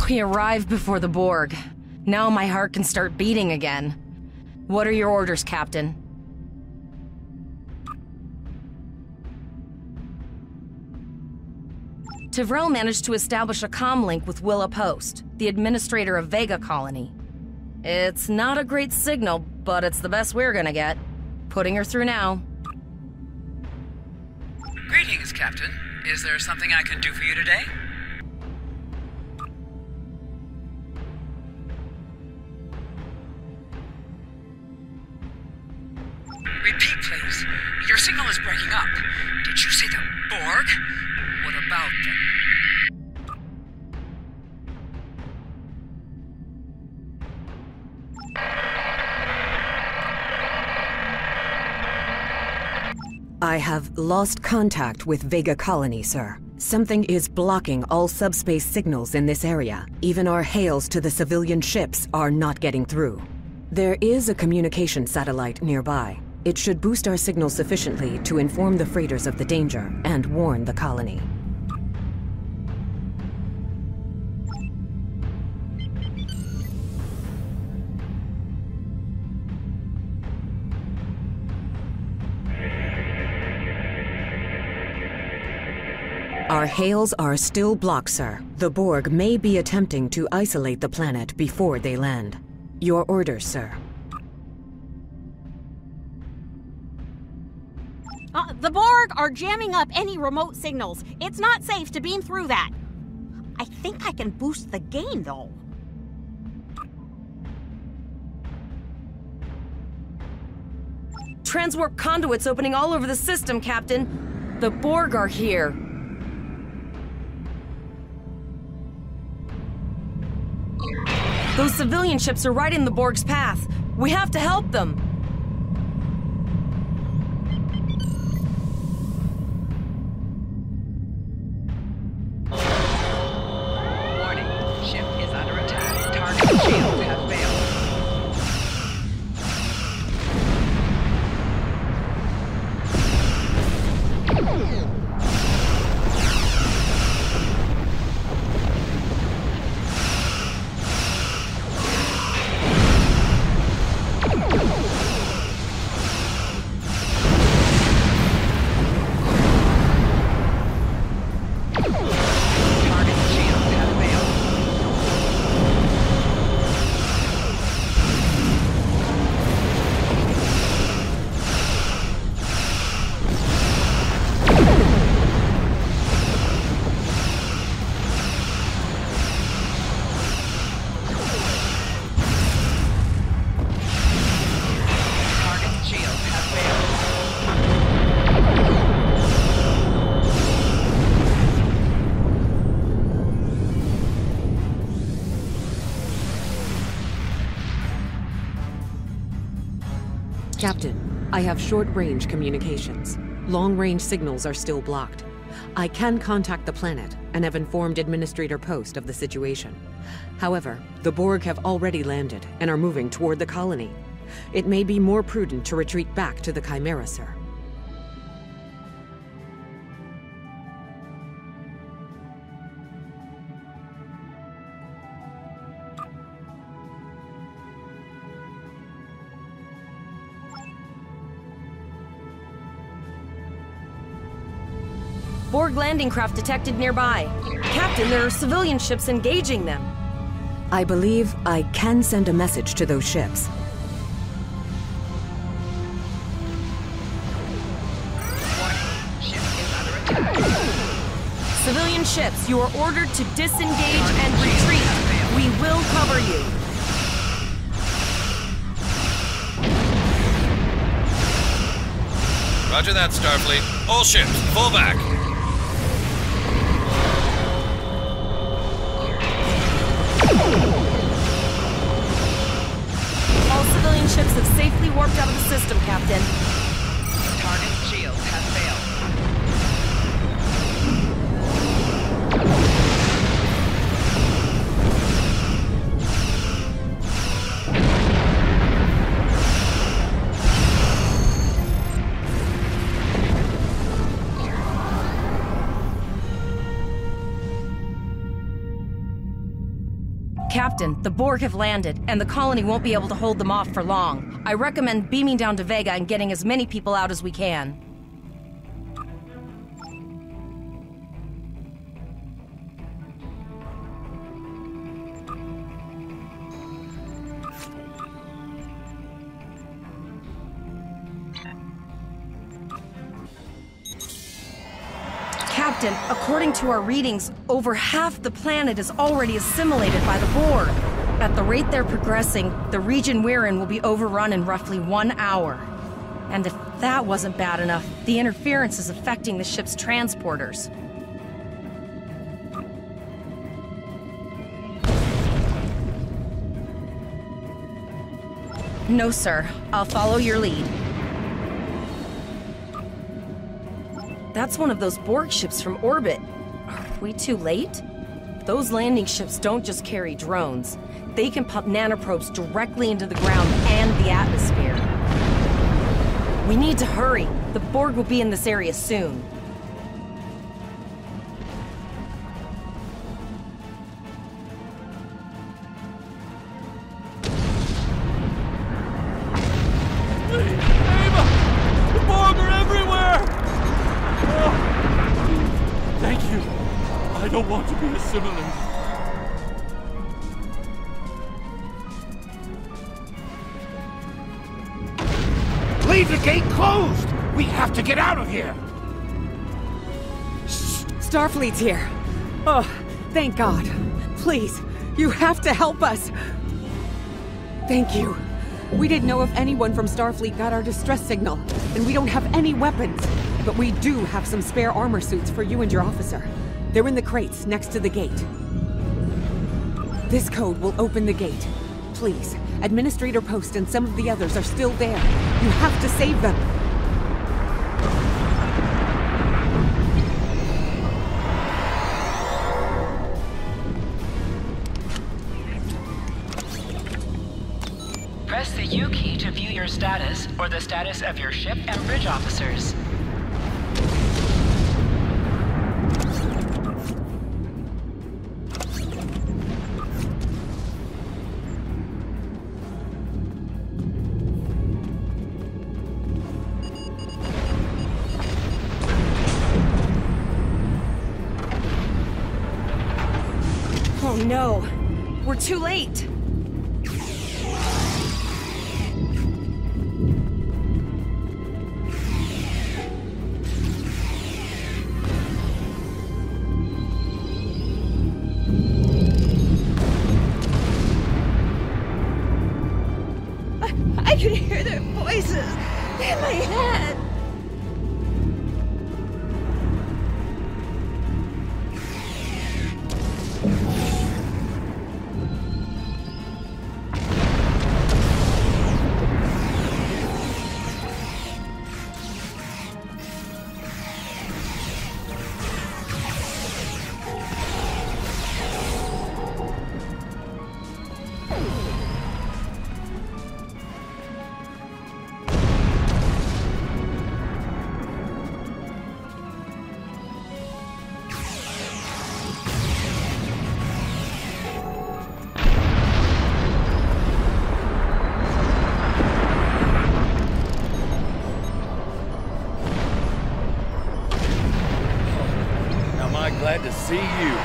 We arrived before the Borg. Now my heart can start beating again. What are your orders, Captain? Tivrell managed to establish a comm link with Willa Post, the administrator of Vega Colony. It's not a great signal, but it's the best we're gonna get. Putting her through now. Greetings, Captain. Is there something I can do for you today? Repeat, please. Your signal is breaking up. Did you say the Borg? What about them? I have lost contact with Vega Colony, sir. Something is blocking all subspace signals in this area. Even our hails to the civilian ships are not getting through. There is a communication satellite nearby. It should boost our signal sufficiently to inform the freighters of the danger and warn the colony. Our hails are still blocked, sir. The Borg may be attempting to isolate the planet before they land. Your orders, sir. The Borg are jamming up any remote signals. It's not safe to beam through that. I think I can boost the gain, though. Transwarp conduits opening all over the system, Captain. The Borg are here. Those civilian ships are right in the Borg's path. We have to help them. Warning, ship is under attack. Target shields have failed. Captain, I have short-range communications. Long-range signals are still blocked. I can contact the planet and have informed Administrator Post of the situation. However, the Borg have already landed and are moving toward the colony. It may be more prudent to retreat back to the Chimera, sir. Borg landing craft detected nearby. Captain, there are civilian ships engaging them. I believe I can send a message to those ships. Civilian ships, you are ordered to disengage and retreat. We will cover you. Roger that, Starfleet. All ships, fall back. All civilian ships have safely warped out of the system, Captain. Target shields have failed. Captain, the Borg have landed, and the colony won't be able to hold them off for long. I recommend beaming down to Vega and getting as many people out as we can. Captain, according to our readings, over half the planet is already assimilated by the Borg. At the rate they're progressing, the region we're in will be overrun in roughly 1 hour. And if that wasn't bad enough, the interference is affecting the ship's transporters. No, sir. I'll follow your lead. That's one of those Borg ships from orbit. Are we too late? Those landing ships don't just carry drones. They can pump nanoprobes directly into the ground and the atmosphere. We need to hurry. The Borg will be in this area soon. I don't want to be assimilated. Leave the gate closed! We have to get out of here! Starfleet's here. Oh, thank God. Please, you have to help us. Thank you. We didn't know if anyone from Starfleet got our distress signal, and we don't have any weapons. But we do have some spare armor suits for you and your officer. They're in the crates next to the gate. This code will open the gate. Please, Administrator Post and some of the others are still there. You have to save them. Press the U key to view your status, or the status of your ship and bridge officers. Oh no, we're too late. I could hear their voices in my head. Glad to see you.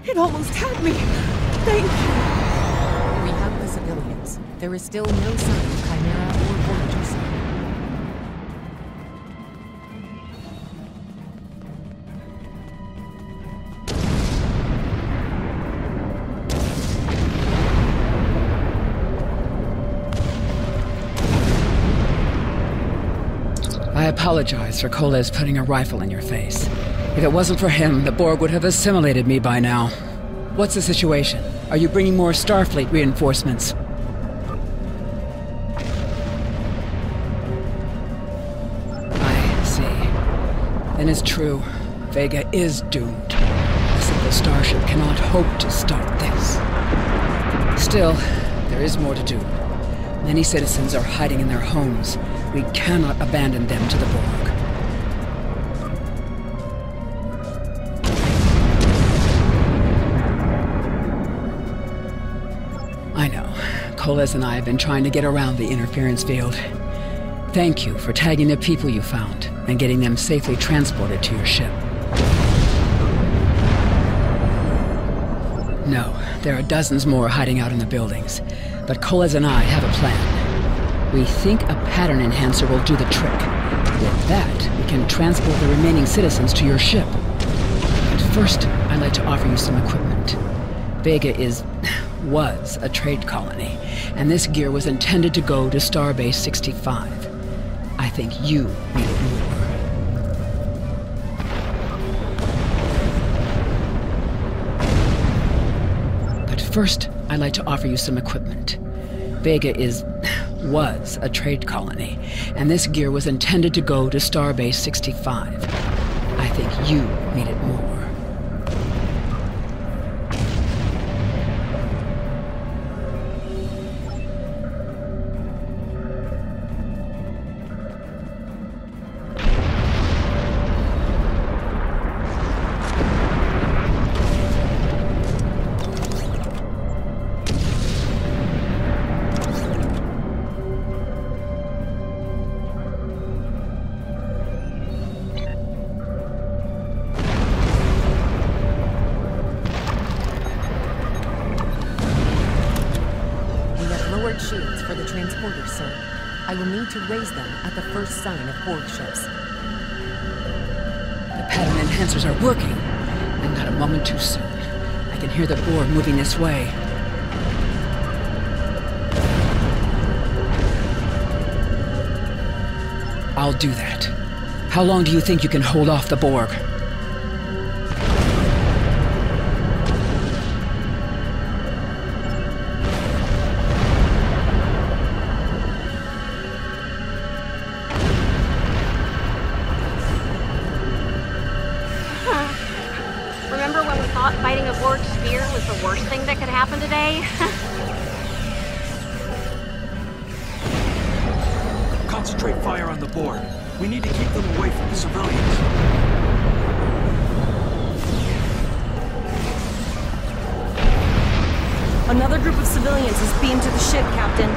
It almost had me! Thank you! We have the civilians. There is still no sign of Chimera or Voyagers. I apologize for Koles putting a rifle in your face. If it wasn't for him, the Borg would have assimilated me by now. What's the situation? Are you bringing more Starfleet reinforcements? I see. Then it's true. Vega is doomed. A single starship cannot hope to stop this. Still, there is more to do. Many citizens are hiding in their homes. We cannot abandon them to the Borg. I know. Koles and I have been trying to get around the interference field. Thank you for tagging the people you found and getting them safely transported to your ship. No, there are dozens more hiding out in the buildings, but Koles and I have a plan. We think a pattern enhancer will do the trick. With that, we can transport the remaining citizens to your ship. But first, I'd like to offer you some equipment. Vega was a trade colony, and this gear was intended to go to Starbase 65. I think you need it more. First, I'd like to offer you some equipment. Vega was a trade colony, and this gear was intended to go to Starbase 65. I think you need it more. Shields for the transporters, sir. I will need to raise them at the first sign of Borg ships. The pattern enhancers are working, and not a moment too soon. I can hear the Borg moving this way. I'll do that. How long do you think you can hold off the Borg? Fighting a Borg sphere was the worst thing that could happen today? Concentrate fire on the Borg. We need to keep them away from the civilians. Another group of civilians is beamed to the ship, Captain.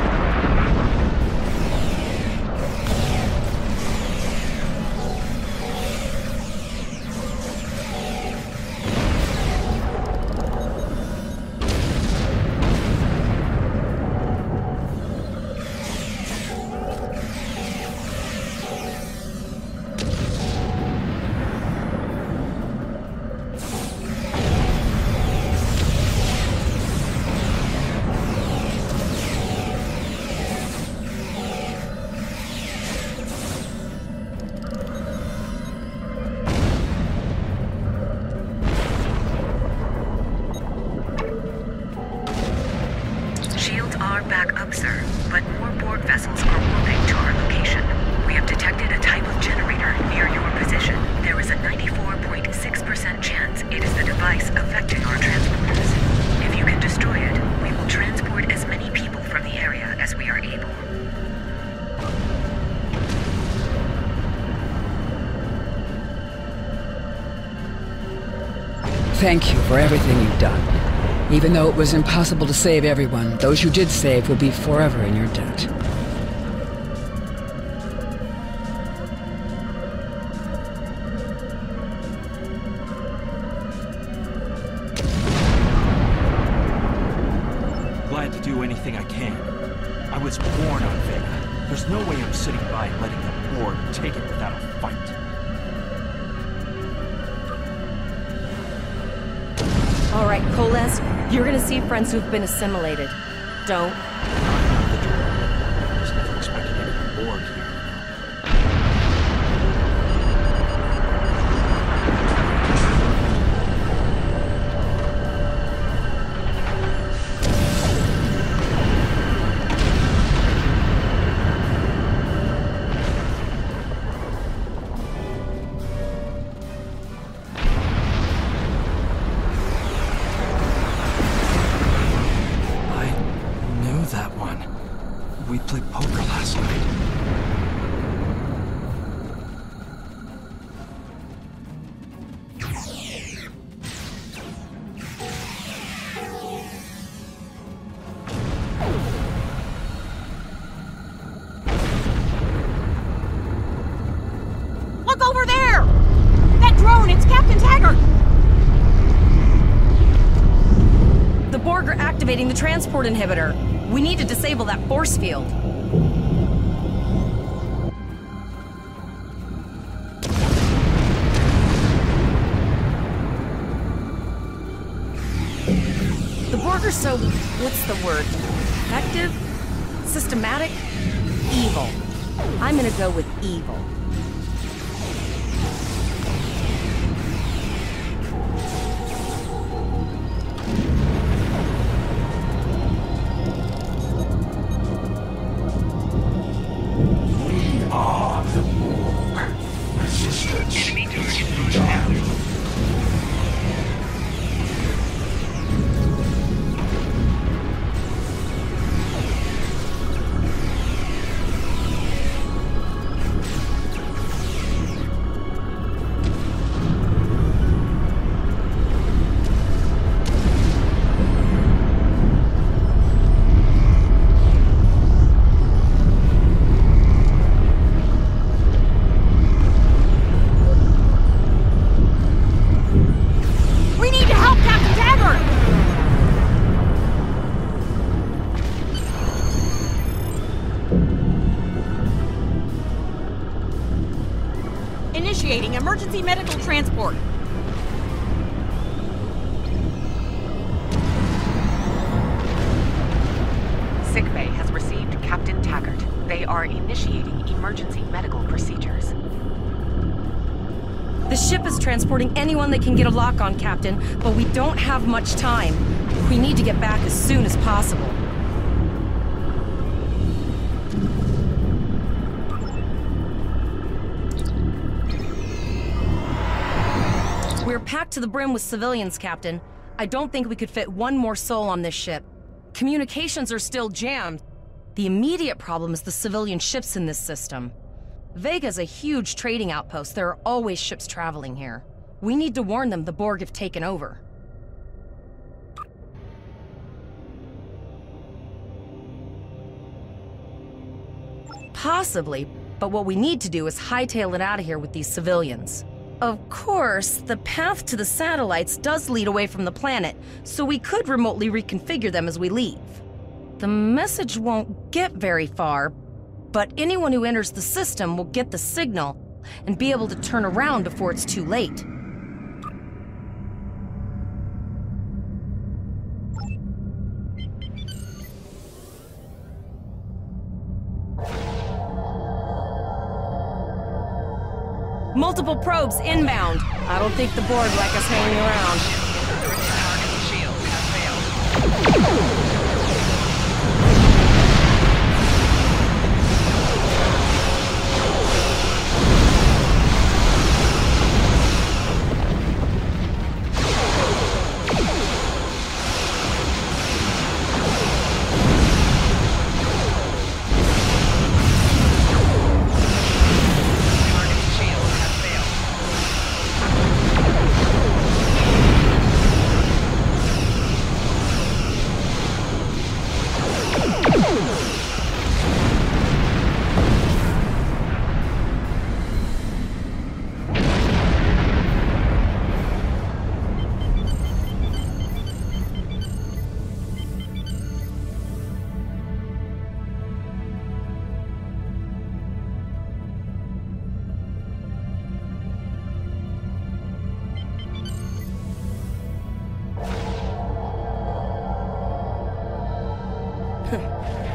Back up, sir, but more Borg vessels are moving to our location. We have detected a type of generator near your position. There is a 94.6% chance it is the device affecting our transporters. If you can destroy it, we will transport as many people from the area as we are able. Thank you for everything you've done. Even though it was impossible to save everyone, those you did save will be forever in your debt. Glad to do anything I can. I was born on Vega. There's no way I'm sitting by and letting the Borg take it without a fight. All right, Koles, you're gonna see friends who've been assimilated. Don't. I was never expecting any Borg here. Captain Taggart! The Borg are activating the transport inhibitor. We need to disable that force field. The Borg are so, what's the word? Effective? Systematic? Evil. I'm gonna go with evil. We are the Borg. Resistance is futile. Initiating emergency medical transport. Sickbay has received Captain Taggart. They are initiating emergency medical procedures. The ship is transporting anyone that can get a lock on, Captain, but we don't have much time. We need to get back as soon as possible. We're packed to the brim with civilians, Captain. I don't think we could fit one more soul on this ship. Communications are still jammed. The immediate problem is the civilian ships in this system. Vega's a huge trading outpost. There are always ships traveling here. We need to warn them the Borg have taken over. Possibly, but what we need to do is hightail it out of here with these civilians. Of course, the path to the satellites does lead away from the planet, so we could remotely reconfigure them as we leave. The message won't get very far, but anyone who enters the system will get the signal and be able to turn around before it's too late. Multiple probes inbound. I don't think the Borg like us hanging around.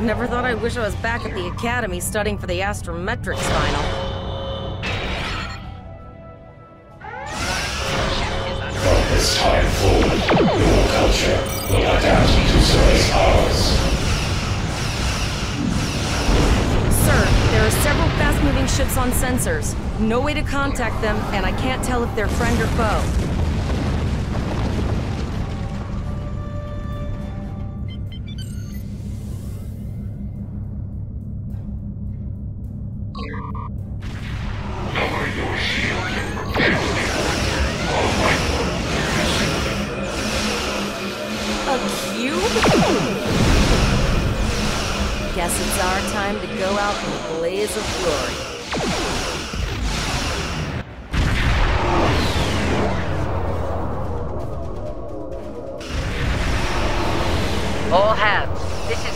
Never thought I'd wish I was back at the Academy studying for the astrometrics final. From this time forward, your culture will adapt to service ours. Sir, there are several fast-moving ships on sensors. No way to contact them, and I can't tell if they're friend or foe. Guess it's our time to go out in a blaze of glory.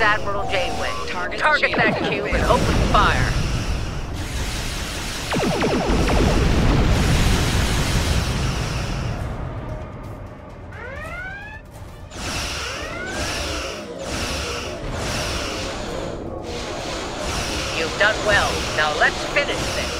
Admiral Janeway. Target that cube and open fire. You've done well. Now let's finish this.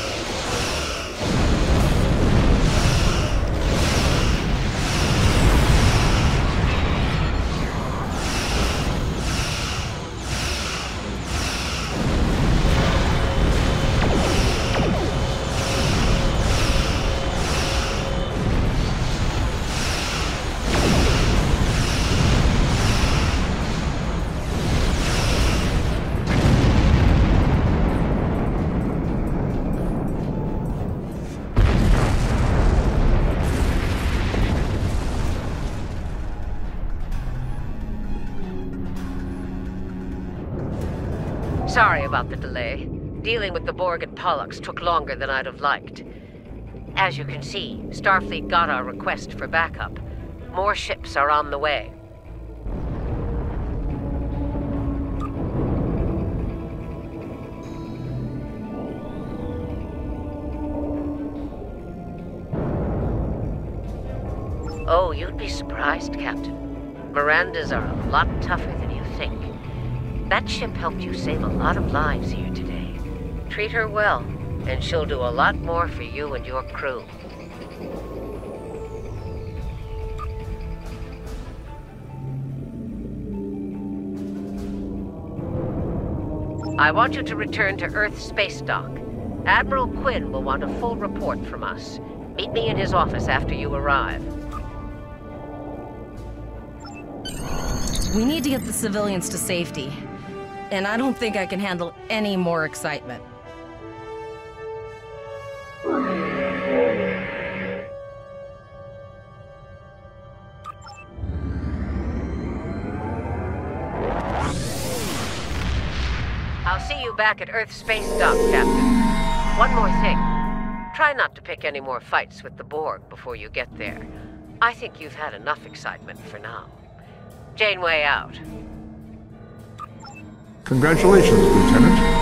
Sorry about the delay. Dealing with the Borg at Pollux took longer than I'd have liked. As you can see, Starfleet got our request for backup. More ships are on the way. Oh, you'd be surprised, Captain. Mirandas are a lot tougher than you think. That ship helped you save a lot of lives here today. Treat her well, and she'll do a lot more for you and your crew. I want you to return to Earth Spacedock. Admiral Quinn will want a full report from us. Meet me in his office after you arrive. We need to get the civilians to safety. And I don't think I can handle any more excitement. I'll see you back at Earth Spacedock, Captain. One more thing. Try not to pick any more fights with the Borg before you get there. I think you've had enough excitement for now. Janeway out. Congratulations, Lieutenant.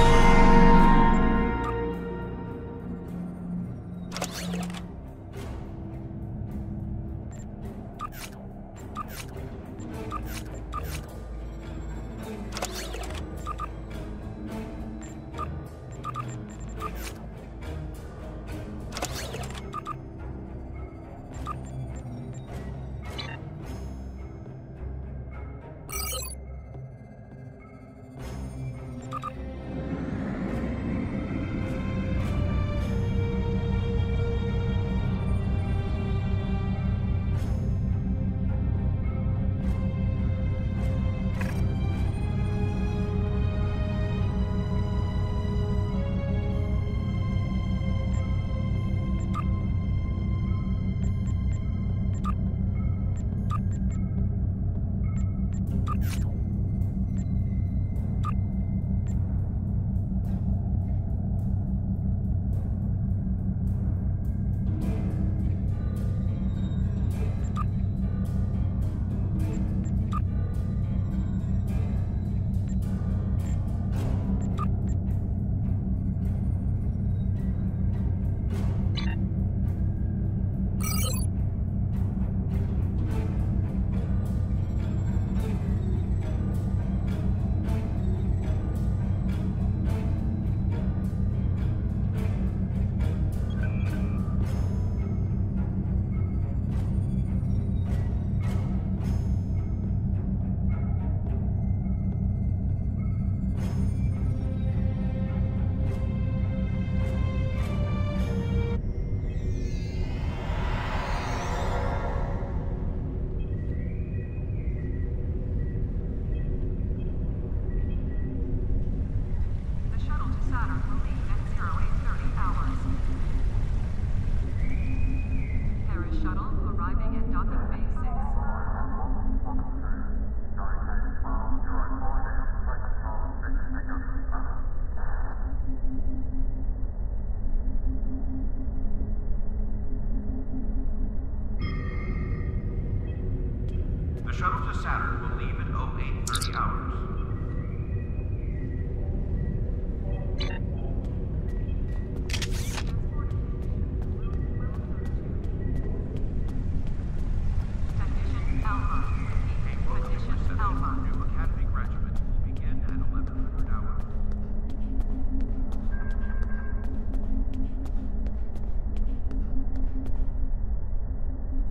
The shuttle to Saturn will leave in 0830 hours.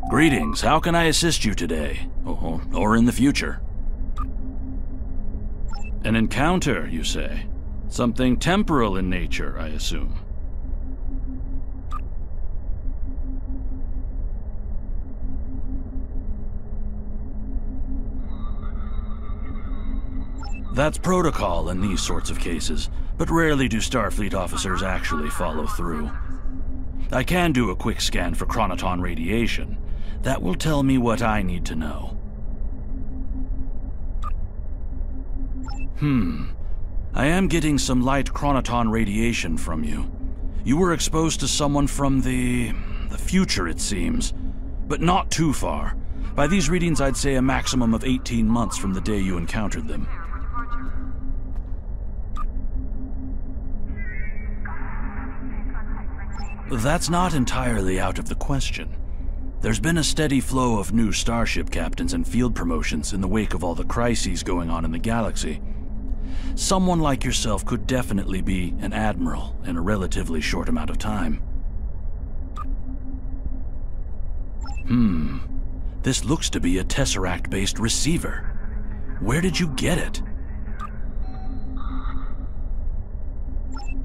Greetings, how can I assist you today? Or in the future? An encounter, you say? Something temporal in nature, I assume. That's protocol in these sorts of cases, but rarely do Starfleet officers actually follow through. I can do a quick scan for chronoton radiation. That will tell me what I need to know. I am getting some light chronoton radiation from you. You were exposed to someone from the future, it seems, but not too far. By these readings, I'd say a maximum of 18 months from the day you encountered them. That's not entirely out of the question. There's been a steady flow of new starship captains and field promotions in the wake of all the crises going on in the galaxy. Someone like yourself could definitely be an admiral in a relatively short amount of time. This looks to be a Tesseract-based receiver. Where did you get it?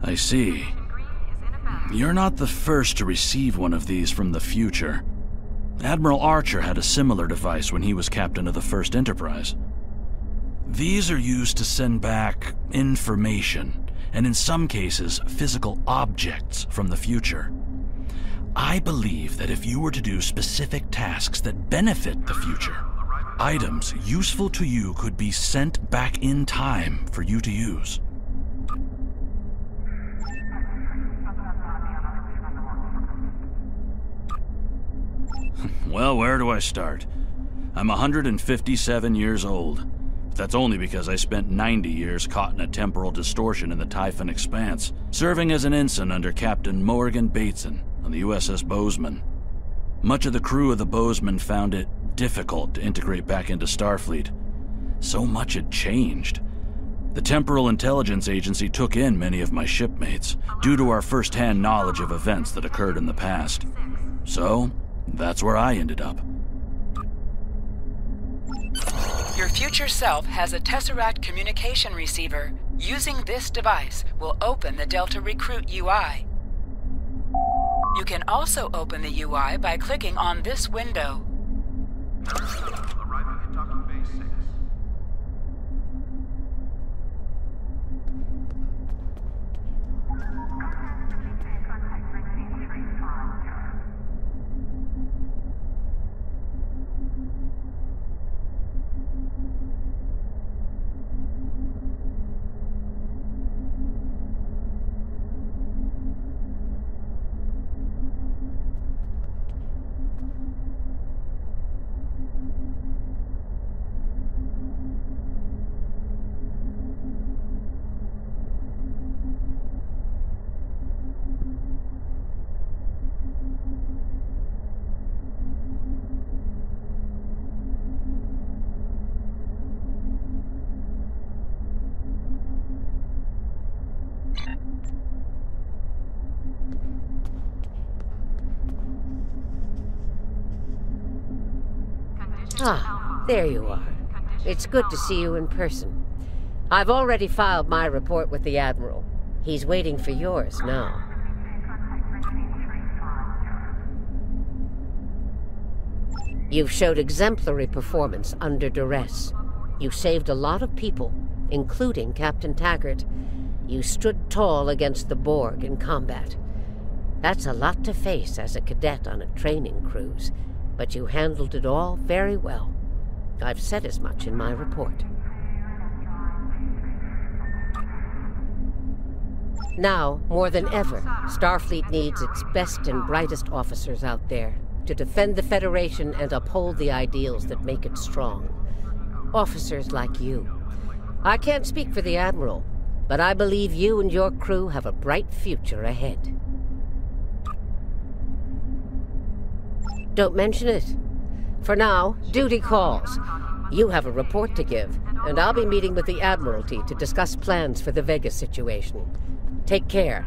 I see. You're not the first to receive one of these from the future. Admiral Archer had a similar device when he was captain of the First Enterprise. These are used to send back information, and in some cases, physical objects from the future. I believe that if you were to do specific tasks that benefit the future, items useful to you could be sent back in time for you to use. Well, where do I start? I'm 157 years old. But that's only because I spent 90 years caught in a temporal distortion in the Typhon Expanse, serving as an ensign under Captain Morgan Bateson on the USS Bozeman. Much of the crew of the Bozeman found it difficult to integrate back into Starfleet. So much had changed. The Temporal Intelligence Agency took in many of my shipmates, due to our first-hand knowledge of events that occurred in the past. So, that's where I ended up. Your future self has a Tesseract communication receiver. Using this device will open the Delta Recruit UI. You can also open the UI by clicking on this window. Arriving at docking bay 6. Ah, there you are. It's good to see you in person. I've already filed my report with the Admiral. He's waiting for yours now. You've showed exemplary performance under duress. You saved a lot of people, including Captain Taggart. You stood tall against the Borg in combat. That's a lot to face as a cadet on a training cruise, but you handled it all very well. I've said as much in my report. Now, more than ever, Starfleet needs its best and brightest officers out there to defend the Federation and uphold the ideals that make it strong. Officers like you. I can't speak for the Admiral, but I believe you and your crew have a bright future ahead. Don't mention it. For now, duty calls. You have a report to give, and I'll be meeting with the Admiralty to discuss plans for the Vega situation. Take care.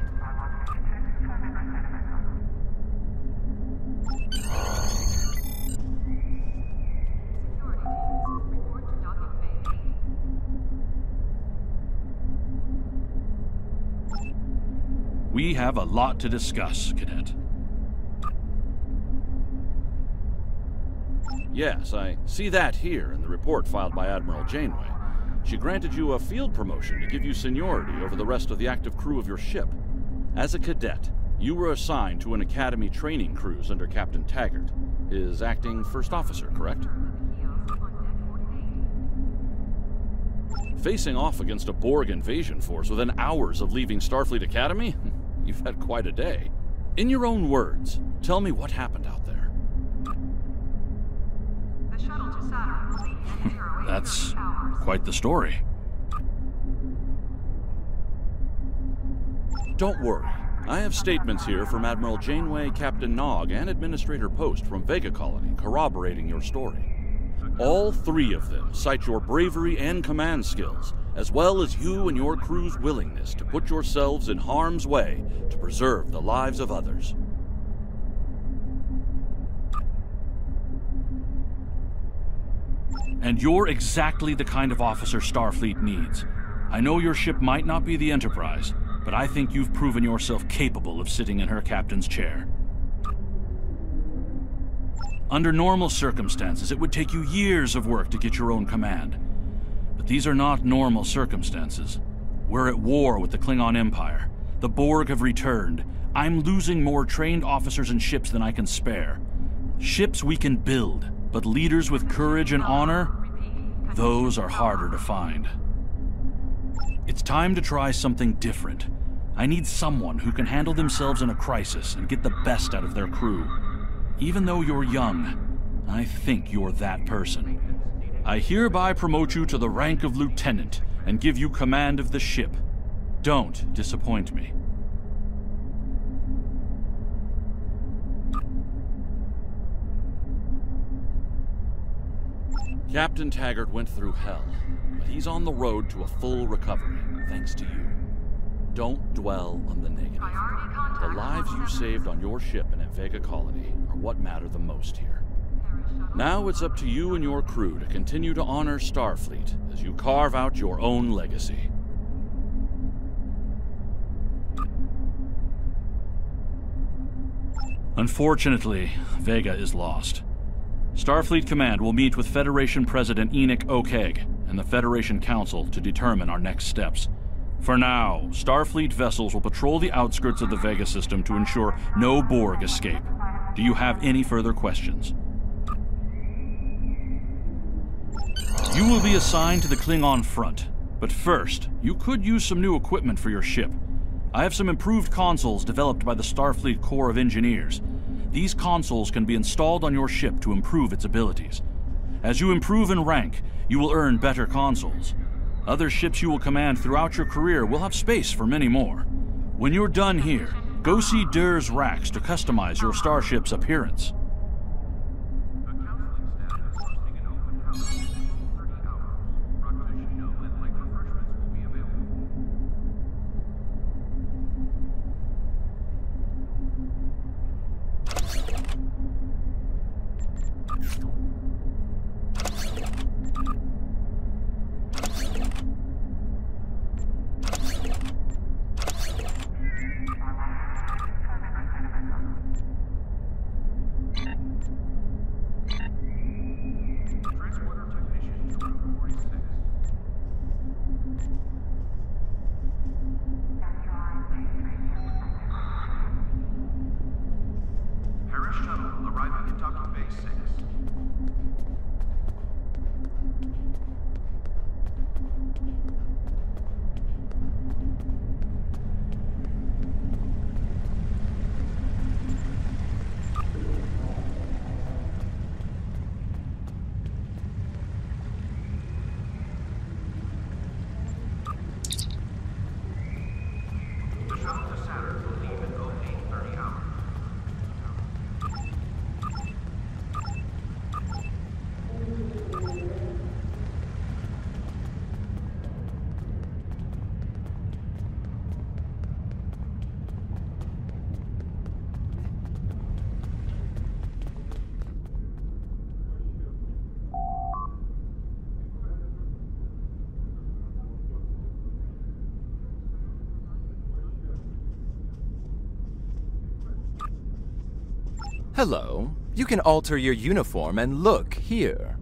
We have a lot to discuss, Cadet. Yes, I see that here in the report filed by Admiral Janeway. She granted you a field promotion to give you seniority over the rest of the active crew of your ship. As a cadet, you were assigned to an Academy training cruise under Captain Taggart, his acting first officer, correct? Facing off against a Borg invasion force within hours of leaving Starfleet Academy? You've had quite a day. In your own words, tell me what happened out there. The shuttle to Saturn will leave in 0 That's quite the story. Don't worry. I have statements here from Admiral Janeway, Captain Nog, and Administrator Post from Vega Colony corroborating your story. All three of them cite your bravery and command skills, as well as you and your crew's willingness to put yourselves in harm's way to preserve the lives of others. And you're exactly the kind of officer Starfleet needs. I know your ship might not be the Enterprise, but I think you've proven yourself capable of sitting in her captain's chair. Under normal circumstances, it would take you years of work to get your own command. But these are not normal circumstances. We're at war with the Klingon Empire. The Borg have returned. I'm losing more trained officers and ships than I can spare. Ships we can build, but leaders with courage and honor, those are harder to find. It's time to try something different. I need someone who can handle themselves in a crisis and get the best out of their crew. Even though you're young, I think you're that person. I hereby promote you to the rank of lieutenant and give you command of the ship. Don't disappoint me. Captain Taggart went through hell, but he's on the road to a full recovery, thanks to you. Don't dwell on the negative. The lives you saved on your ship and at Vega Colony are what matter the most here. Now it's up to you and your crew to continue to honor Starfleet as you carve out your own legacy. Unfortunately, Vega is lost. Starfleet Command will meet with Federation President Enoch Okeg and the Federation Council to determine our next steps. For now, Starfleet vessels will patrol the outskirts of the Vega system to ensure no Borg escape. Do you have any further questions? You will be assigned to the Klingon front, but first, you could use some new equipment for your ship. I have some improved consoles developed by the Starfleet Corps of Engineers. These consoles can be installed on your ship to improve its abilities. As you improve in rank, you will earn better consoles. Other ships you will command throughout your career will have space for many more. When you're done here, go see Dur's racks to customize your starship's appearance. Hello. You can alter your uniform and look here.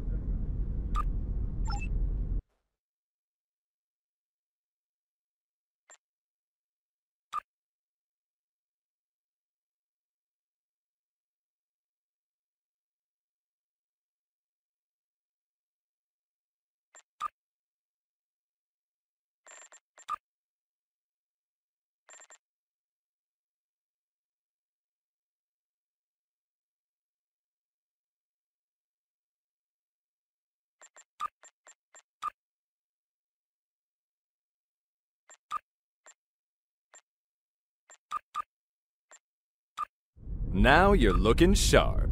Now you're looking sharp.